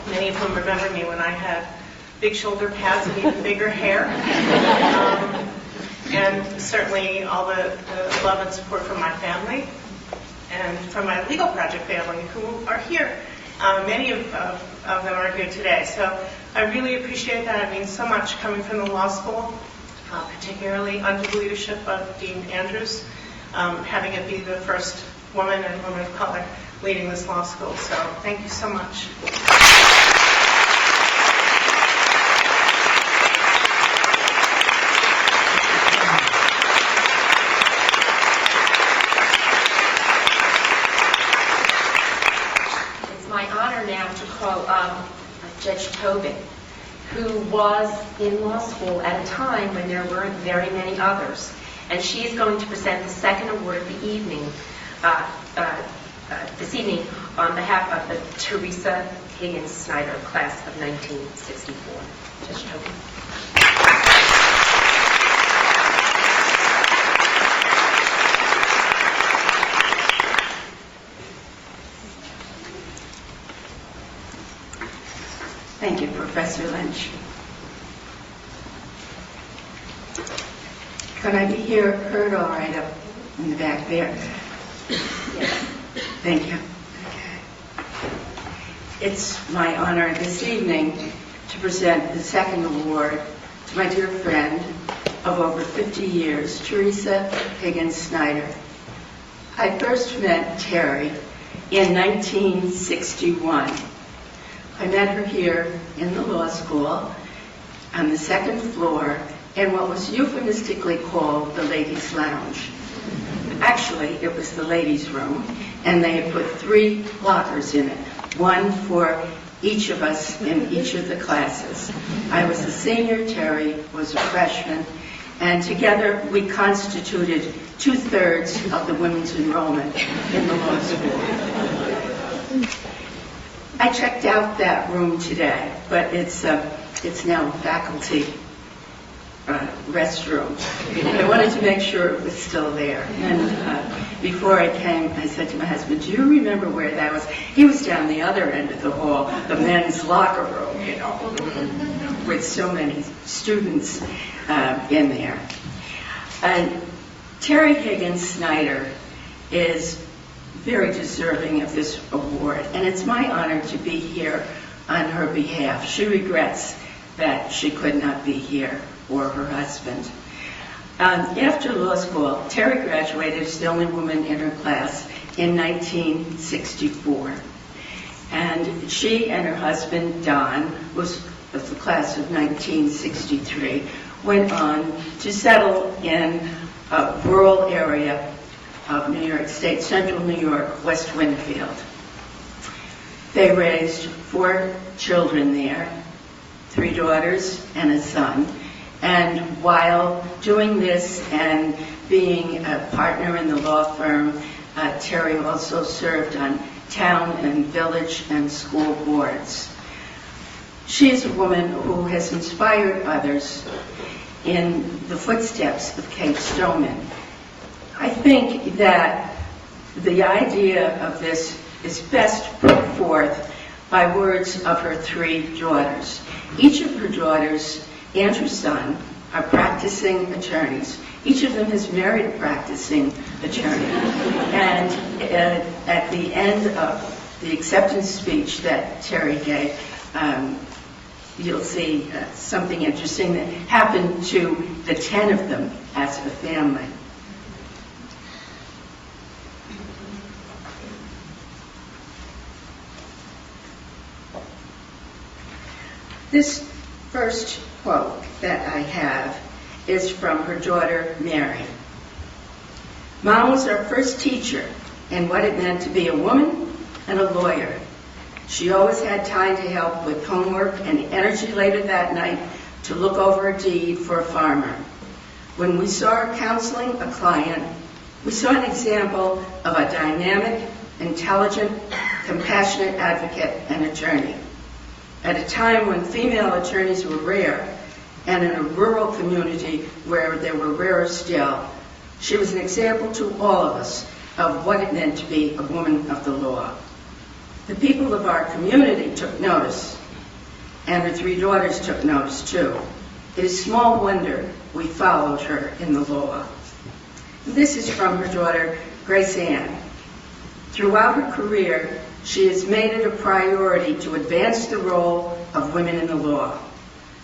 Many of them remember me when I had big shoulder pads and even bigger hair. And certainly all the love and support from my family and from my legal project family who are here. Many of them are here today. So I really appreciate that. It means so much coming from the law school, particularly under the leadership of Dean Andrews, having it be the first woman and woman of color leading this law school. So thank you so much. Call Judge Tobin, who was in law school at a time when there weren't very many others. And she is going to present the second award of the evening, this evening on behalf of the Teresa Higgins Snyder class of 1964. Judge Tobin. Thank you, Professor Lynch. Could I be heard all right up in the back there? Yes. Thank you. Okay. It's my honor this evening to present the second award to my dear friend of over 50 years, Teresa Higgins Snyder. I first met Terry in 1961. I met her here in the law school on the second floor in what was euphemistically called the ladies' lounge. Actually, it was the ladies' room, and they had put 3 lockers in it, one for each of us in each of the classes. I was a senior, Terry was a freshman, and together we constituted 2/3 of the women's enrollment in the law school. I checked out that room today, but it's now a faculty restroom. I wanted to make sure it was still there. And before I came, I said to my husband, "Do you remember where that was?" He was down the other end of the hall, the men's locker room, you know, with so many students in there. Terry Higgins Snyder is very deserving of this award, and it's my honor to be here on her behalf. She regrets that she could not be here, or her husband. After law school, Terry graduated as the only woman in her class in 1964. And she and her husband, Don, was of the class of 1963, went on to settle in a rural area of New York State, central New York, West Winfield. They raised 4 children there, 3 daughters and a son. And while doing this and being a partner in the law firm, Terry also served on town and village and school boards. She is a woman who has inspired others in the footsteps of Kate Stoneman. I think that the idea of this is best put forth by words of her 3 daughters. Each of her daughters and her son are practicing attorneys. Each of them has married a practicing attorney. And at the end of the acceptance speech that Terry gave, you'll see something interesting that happened to the 10 of them as a family. This first quote that I have is from her daughter, Mary. Mom was our first teacher in what it meant to be a woman and a lawyer. She always had time to help with homework and energy later that night to look over a deed for a farmer. When we saw her counseling a client, we saw an example of a dynamic, intelligent, compassionate advocate and attorney. At a time when female attorneys were rare, and in a rural community where they were rarer still, she was an example to all of us of what it meant to be a woman of the law. The people of our community took notice, and her 3 daughters took notice too. It is small wonder we followed her in the law. This is from her daughter, Grace Ann. Throughout her career, she has made it a priority to advance the role of women in the law.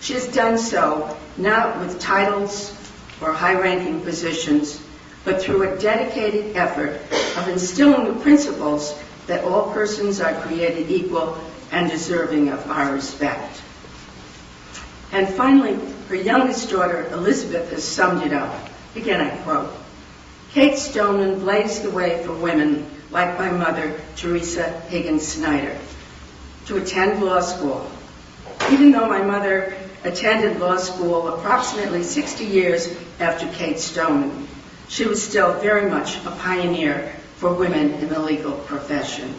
She has done so not with titles or high-ranking positions, but through a dedicated effort of instilling the principles that all persons are created equal and deserving of our respect. And finally, her youngest daughter, Elizabeth, has summed it up. Again, I quote, Kate Stoneman blazed the way for women like my mother, Teresa Higgins Snyder, to attend law school. Even though my mother attended law school approximately 60 years after Kate Stoneman, she was still very much a pioneer for women in the legal profession.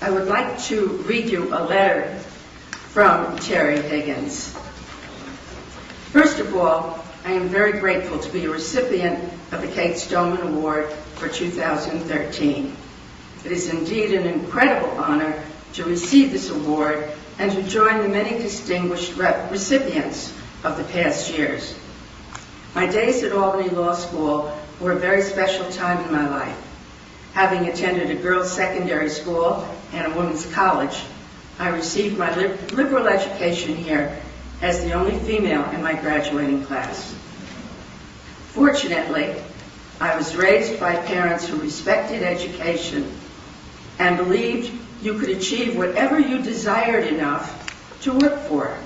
I would like to read you a letter from Terry Higgins. First of all, I am very grateful to be a recipient of the Kate Stoneman Award for 2013. It is indeed an incredible honor to receive this award and to join the many distinguished recipients of the past years. My days at Albany Law School were a very special time in my life. Having attended a girls' secondary school and a women's college, I received my liberal education here as the only female in my graduating class. Fortunately, I was raised by parents who respected education and believed you could achieve whatever you desired enough to work for.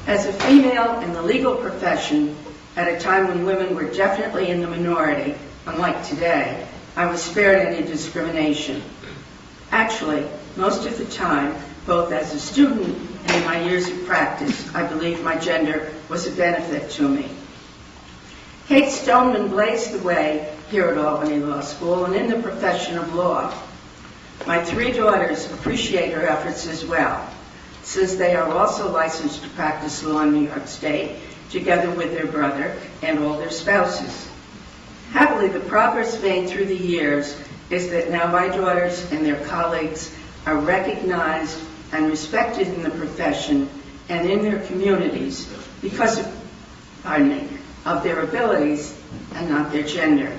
As a female in the legal profession, at a time when women were definitely in the minority, unlike today, I was spared any discrimination. Actually, most of the time, both as a student and in my years of practice, I believe my gender was a benefit to me. Kate Stoneman blazed the way here at Albany Law School and in the profession of law. My 3 daughters appreciate her efforts as well, since they are also licensed to practice law in New York State, together with their brother and all their spouses. Happily, the progress made through the years is that now my daughters and their colleagues are recognized and respected in the profession and in their communities because of their abilities and not their gender.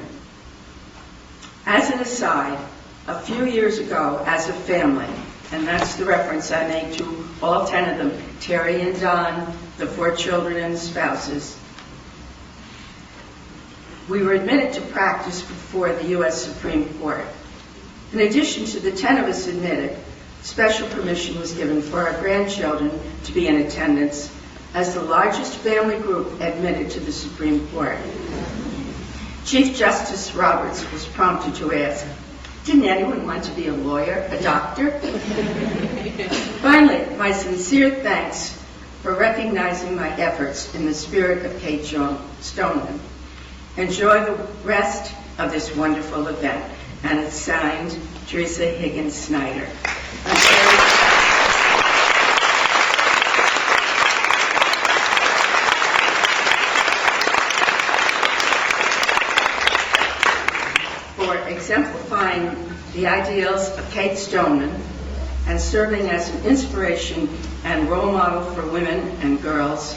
As an aside, a few years ago, as a family, and that's the reference I make to all 10 of them, Terry and Don, the 4 children and spouses, we were admitted to practice before the U.S. Supreme Court. In addition to the 10 of us admitted, special permission was given for our grandchildren to be in attendance as the largest family group admitted to the Supreme Court. Chief Justice Roberts was prompted to ask, didn't anyone want to be a lawyer, a doctor? Finally, my sincere thanks for recognizing my efforts in the spirit of Kate Stoneman. Enjoy the rest of this wonderful event. And it's signed, Teresa Higgins Snyder. For exemplifying the ideals of Kate Stoneman and serving as an inspiration and role model for women and girls,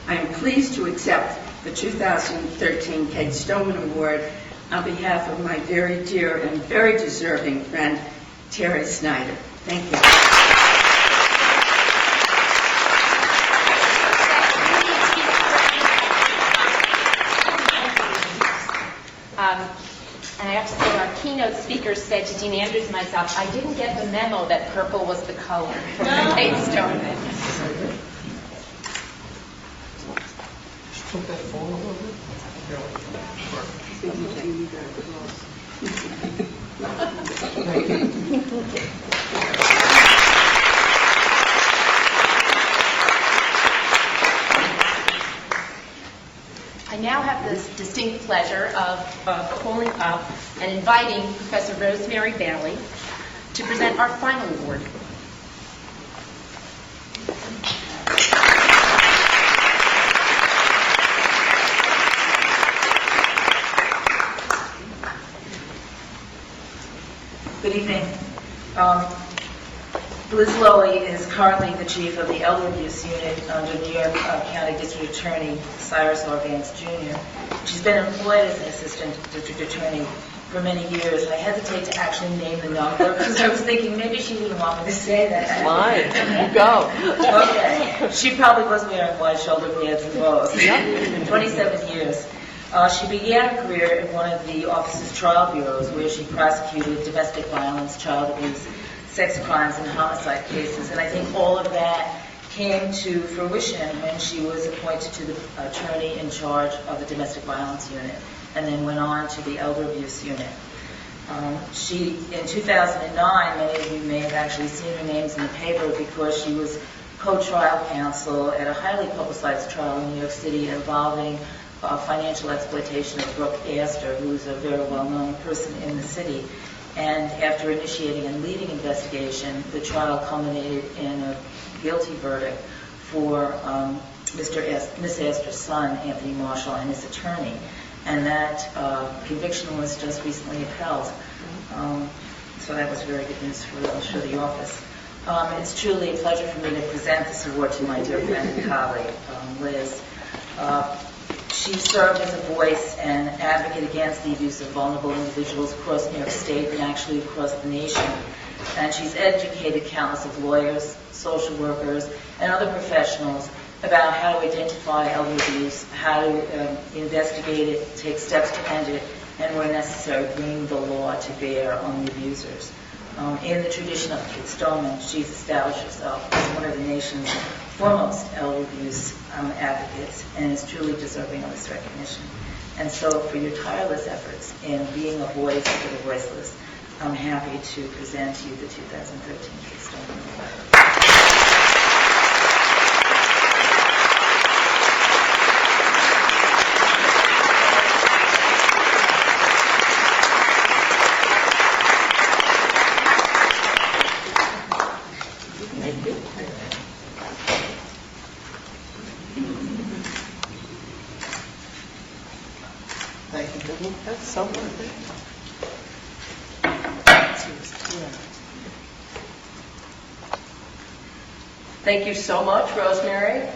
I am pleased to accept the 2013 Kate Stoneman Award on behalf of my very dear and very deserving friend, Terry Snyder. Thank you. And I have to say, our keynote speaker said to Dean Andrews and myself, I didn't get the memo that purple was the color for Kate Stoneman. Put that phone a little bit. I now have the distinct pleasure of calling up and inviting Professor Rosemary Bailey to present our final award. Good evening. Liz Loewy is currently the chief of the Elder Abuse Unit under New York County District Attorney Cyrus R. Vance Jr. She's been employed as an assistant district attorney for many years, and I hesitate to actually name the number because I was thinking maybe she wouldn't want me to say that. Why? Go. Okay. She probably was wearing white shoulder pads and bows. 27 years. She began her career in one of the office's trial bureaus where she prosecuted domestic violence, child abuse, sex crimes, and homicide cases. And I think all of that came to fruition when she was appointed to the attorney in charge of the domestic violence unit and then went on to the elder abuse unit. She, in 2009, many of you may have actually seen her names in the paper because she was co-trial counsel at a highly publicized trial in New York City involving financial exploitation of Brooke Astor, who is a very well-known person in the city. And after initiating and leading investigation, the trial culminated in a guilty verdict for Miss Astor's son, Anthony Marshall, and his attorney. And that conviction was just recently upheld. So that was very good news for the office. It's truly a pleasure for me to present this award to my dear friend and colleague, Liz. She served as a voice and advocate against the abuse of vulnerable individuals across New York State and actually across the nation. And she's educated countless of lawyers, social workers, and other professionals about how to identify elder abuse, how to investigate it, take steps to end it, and where necessary, bring the law to bear on the abusers. In the tradition of Kate Stoneman, she's established herself as one of the nation's foremost elder abuse advocates and is truly deserving of this recognition. And so for your tireless efforts in being a voice for the voiceless, I'm happy to present to you the 2013 Kate Stoneman Award. That's so good. Thank you so much, Rosemary.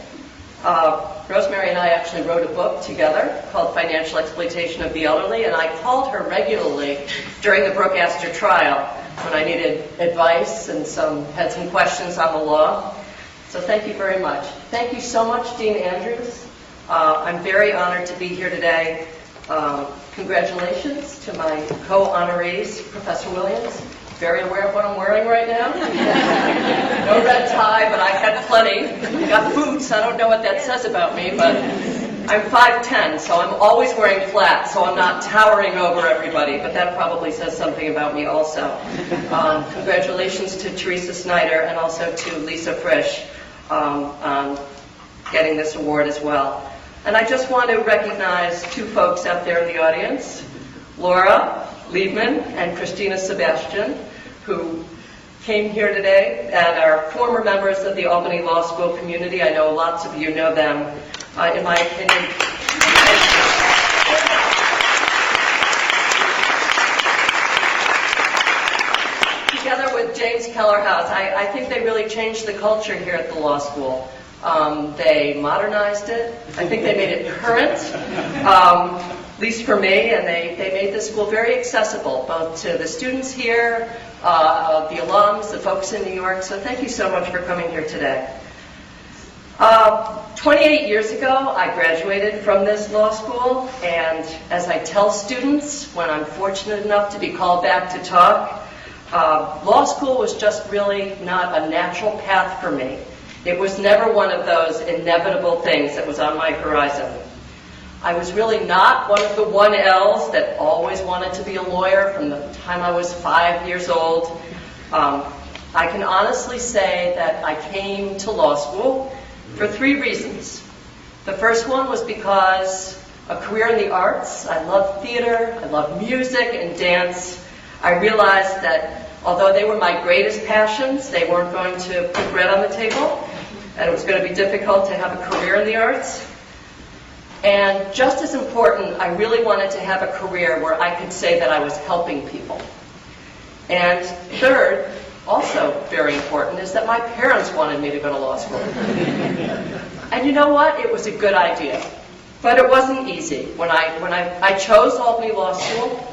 Rosemary and I actually wrote a book together called Financial Exploitation of the Elderly, and I called her regularly during the Brooke Astor trial when I needed advice and had some questions on the law. So thank you very much. Thank you so much, Dean Andrews. I'm very honored to be here today. Congratulations to my co-honorees, Professor Williams. Very aware of what I'm wearing right now. No red tie, but I had plenty. I got boots. I don't know what that says about me, but I'm 5'10", so I'm always wearing flats, so I'm not towering over everybody, but that probably says something about me also. Congratulations to Teresa Snyder and also to Lisa Frisch on getting this award as well. And I just want to recognize two folks out there in the audience, Laura Leedman and Christina Sebastian, who came here today and are former members of the Albany Law School community. I know lots of you know them. In my opinion, together with James Kellerhouse, I think they really changed the culture here at the law school. They modernized it. I think they made it current, at least for me, and they made the school very accessible, both to the students here, the alums, the folks in New York. So thank you so much for coming here today. 28 years ago, I graduated from this law school, and as I tell students when I'm fortunate enough to be called back to talk, law school was just really not a natural path for me. It was never one of those inevitable things that was on my horizon. I was really not one of the 1Ls that always wanted to be a lawyer from the time I was 5 years old. I can honestly say that I came to law school for 3 reasons. The first one was because a career in the arts. I love theater, I love music and dance. I realized that although they were my greatest passions, they weren't going to put bread on the table, and it was going to be difficult to have a career in the arts. And just as important, I really wanted to have a career where I could say that I was helping people. And third, also very important, is that my parents wanted me to go to law school. And you know what? It was a good idea. But it wasn't easy. When I chose Albany Law School,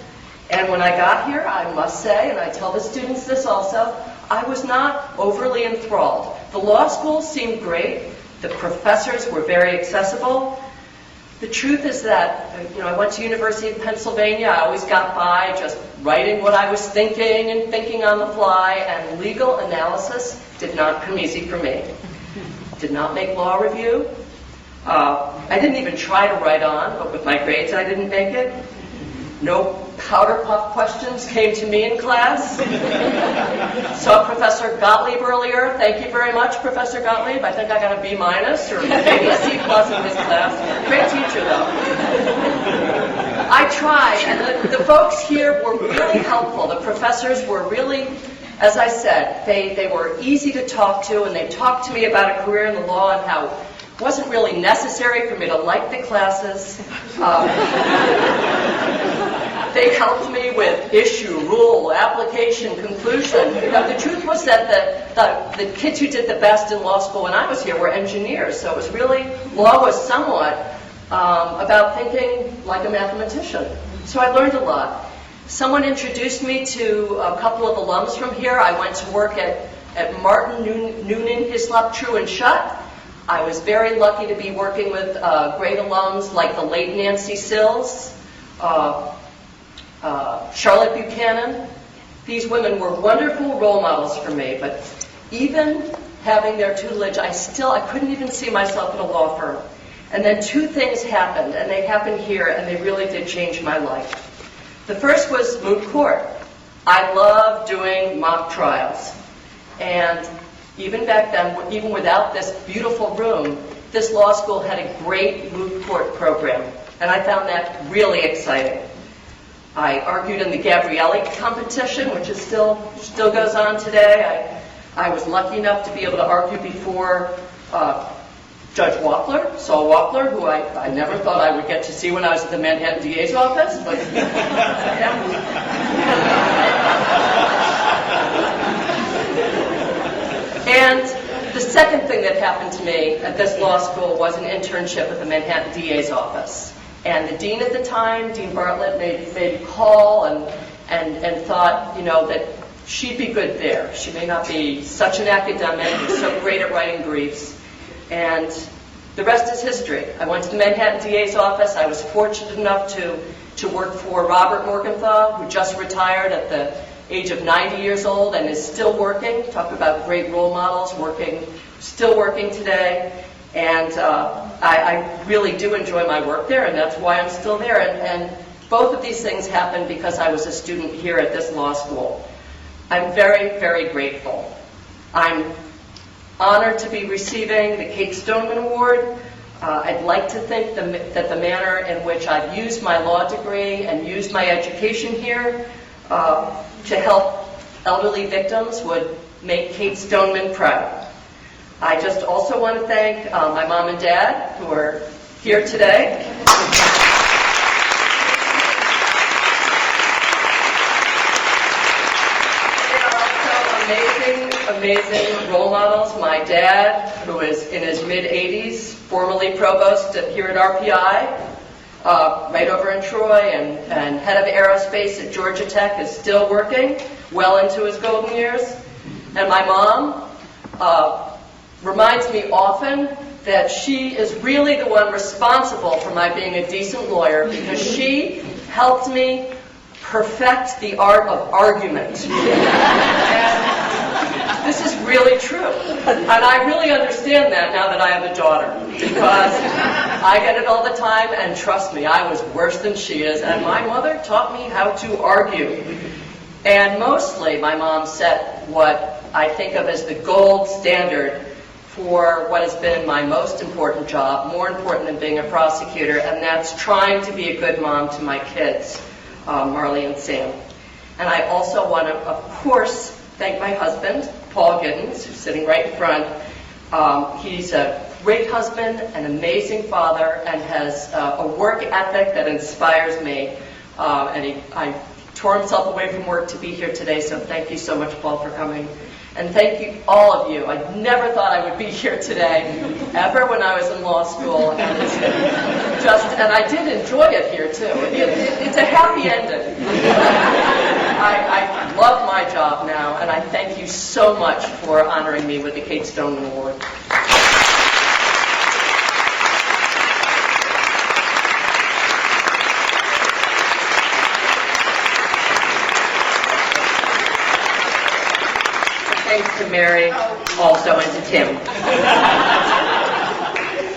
and when I got here, I must say, and I tell the students this also, I was not overly enthralled. The law school seemed great. The professors were very accessible. The truth is that, I went to University of Pennsylvania. I always got by just writing what I was thinking and thinking on the fly, and legal analysis did not come easy for me. Did not make law review. I didn't even try to write on, but with my grades I didn't make it. No powder puff questions came to me in class. Saw Professor Gottlieb earlier. Thank you very much, Professor Gottlieb. I think I got a B- or maybe a C+ in his class. Great teacher, though. I tried, and the folks here were really helpful. The professors were really, as I said, they were easy to talk to, and they talked to me about a career in the law and how it wasn't really necessary for me to like the classes. They helped me with issue, rule, application, conclusion. The truth was that the kids who did the best in law school when I was here were engineers, so it was really, law was somewhat about thinking like a mathematician. So I learned a lot. Someone introduced me to a couple of alums from here. I went to work at Martin, Noonan, Hislop, True, and Schutt. I was very lucky to be working with great alums like the late Nancy Sills, Charlotte Buchanan. These women were wonderful role models for me, but even having their tutelage, I couldn't even see myself in a law firm. And then 2 things happened, and they happened here, and they really did change my life. The first was moot court. I love doing mock trials. And even back then, even without this beautiful room, this law school had a great moot court program, and I found that really exciting. I argued in the Gabrielli competition, which is still goes on today. I was lucky enough to be able to argue before Judge Wackler, Saul Wackler, who I never thought I would get to see when I was at the Manhattan DA's office, but And The second thing that happened to me at this law school was an internship at the Manhattan DA's office. And the dean at the time, Dean Bartlett, made a call and thought, that she'd be good there. She may not be such an academic, but so great at writing briefs. And the rest is history. I went to the Manhattan DA's office. I was fortunate enough to work for Robert Morgenthau, who just retired at the age of 90 years old and is still working. Talk about great role models, still working today. And I really do enjoy my work there, and that's why I'm still there. And both of these things happened because I was a student here at this law school. I'm very, very grateful. I'm honored to be receiving the Kate Stoneman Award. I'd like to think that the manner in which I've used my law degree and used my education here to help elderly victims would make Kate Stoneman proud. I just also want to thank my mom and dad who are here today. Amazing role models. My dad, who is in his mid-80s, formerly provost here at RPI, right over in Troy, and head of aerospace at Georgia Tech, is still working well into his golden years. And my mom reminds me often that she is really the one responsible for my being a decent lawyer, because she helped me perfect the art of argument. This is really true. And I really understand that now that I have a daughter, because I get it all the time, and trust me, I was worse than she is, and my mother taught me how to argue. And mostly, my mom set what I think of as the gold standard for what has been my most important job, more important than being a prosecutor, and that's trying to be a good mom to my kids, Marley and Sam. And I also want to, of course, thank my husband, Paul Giddens, who's sitting right in front. He's a great husband, an amazing father, and has a work ethic that inspires me. I tore himself away from work to be here today, so thank you so much, Paul, for coming. And thank you, all of you. I never thought I would be here today, ever, when I was in law school. And I did enjoy it here, too. It's a happy ending. I love my job now, and I thank you so much for honoring me with the Kate Stoneman Award. Thanks to Mary, also, and to Tim.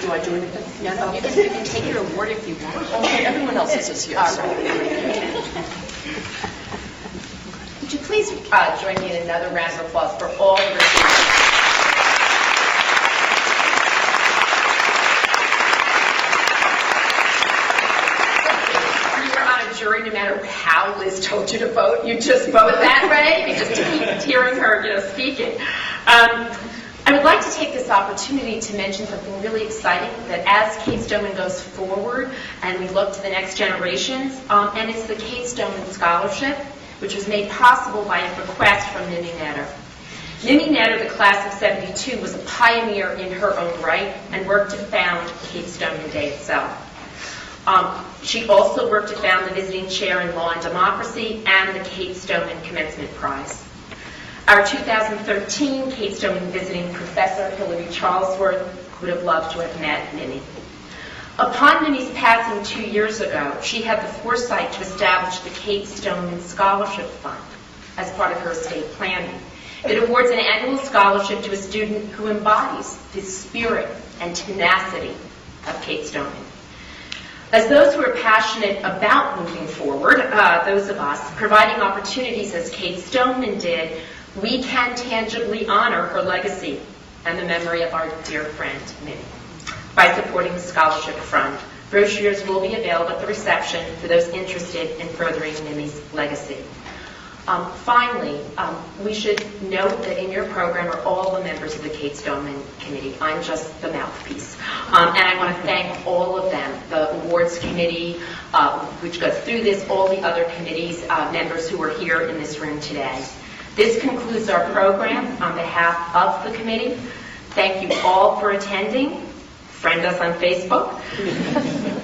Do I do anything? No, you can take your award if you want. Okay, everyone else's is here. So. Would you please join me in another round of applause for all the recipients? Jury, no matter how Liz told you to vote, you just vote that way. You just keep hearing her, speaking. I would like to take this opportunity to mention something really exciting, that as Kate Stoneman goes forward and we look to the next generations, and it's the Kate Stoneman Scholarship, which was made possible by a request from Mimi Netter. Mimi Netter, the class of '72, was a pioneer in her own right and worked to found Kate Stoneman Day itself. She also worked to found the visiting chair in Law and Democracy and the Kate Stoneman Commencement Prize. Our 2013 Kate Stoneman visiting professor, Hilary Charlesworth, would have loved to have met Mimi. Upon Mimi's passing 2 years ago, she had the foresight to establish the Kate Stoneman Scholarship Fund as part of her estate planning. It awards an annual scholarship to a student who embodies the spirit and tenacity of Kate Stoneman. As those who are passionate about moving forward, those of us providing opportunities as Kate Stoneman did, we can tangibly honor her legacy and the memory of our dear friend, Mimi, by supporting the Scholarship Fund. Brochures will be available at the reception for those interested in furthering Mimi's legacy. Finally, we should note that in your program are all the members of the Kate Stoneman Committee. I'm just the mouthpiece. And I want to thank all of them, the awards committee, which goes through this, all the other committees, members who are here in this room today. This concludes our program on behalf of the committee. Thank you all for attending. Friend us on Facebook.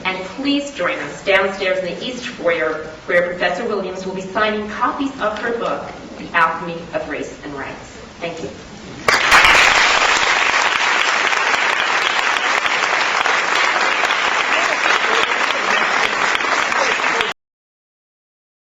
And please join us downstairs in the East Foyer, where Professor Williams will be signing copies of her book, The Alchemy of Race and Rights. Thank you.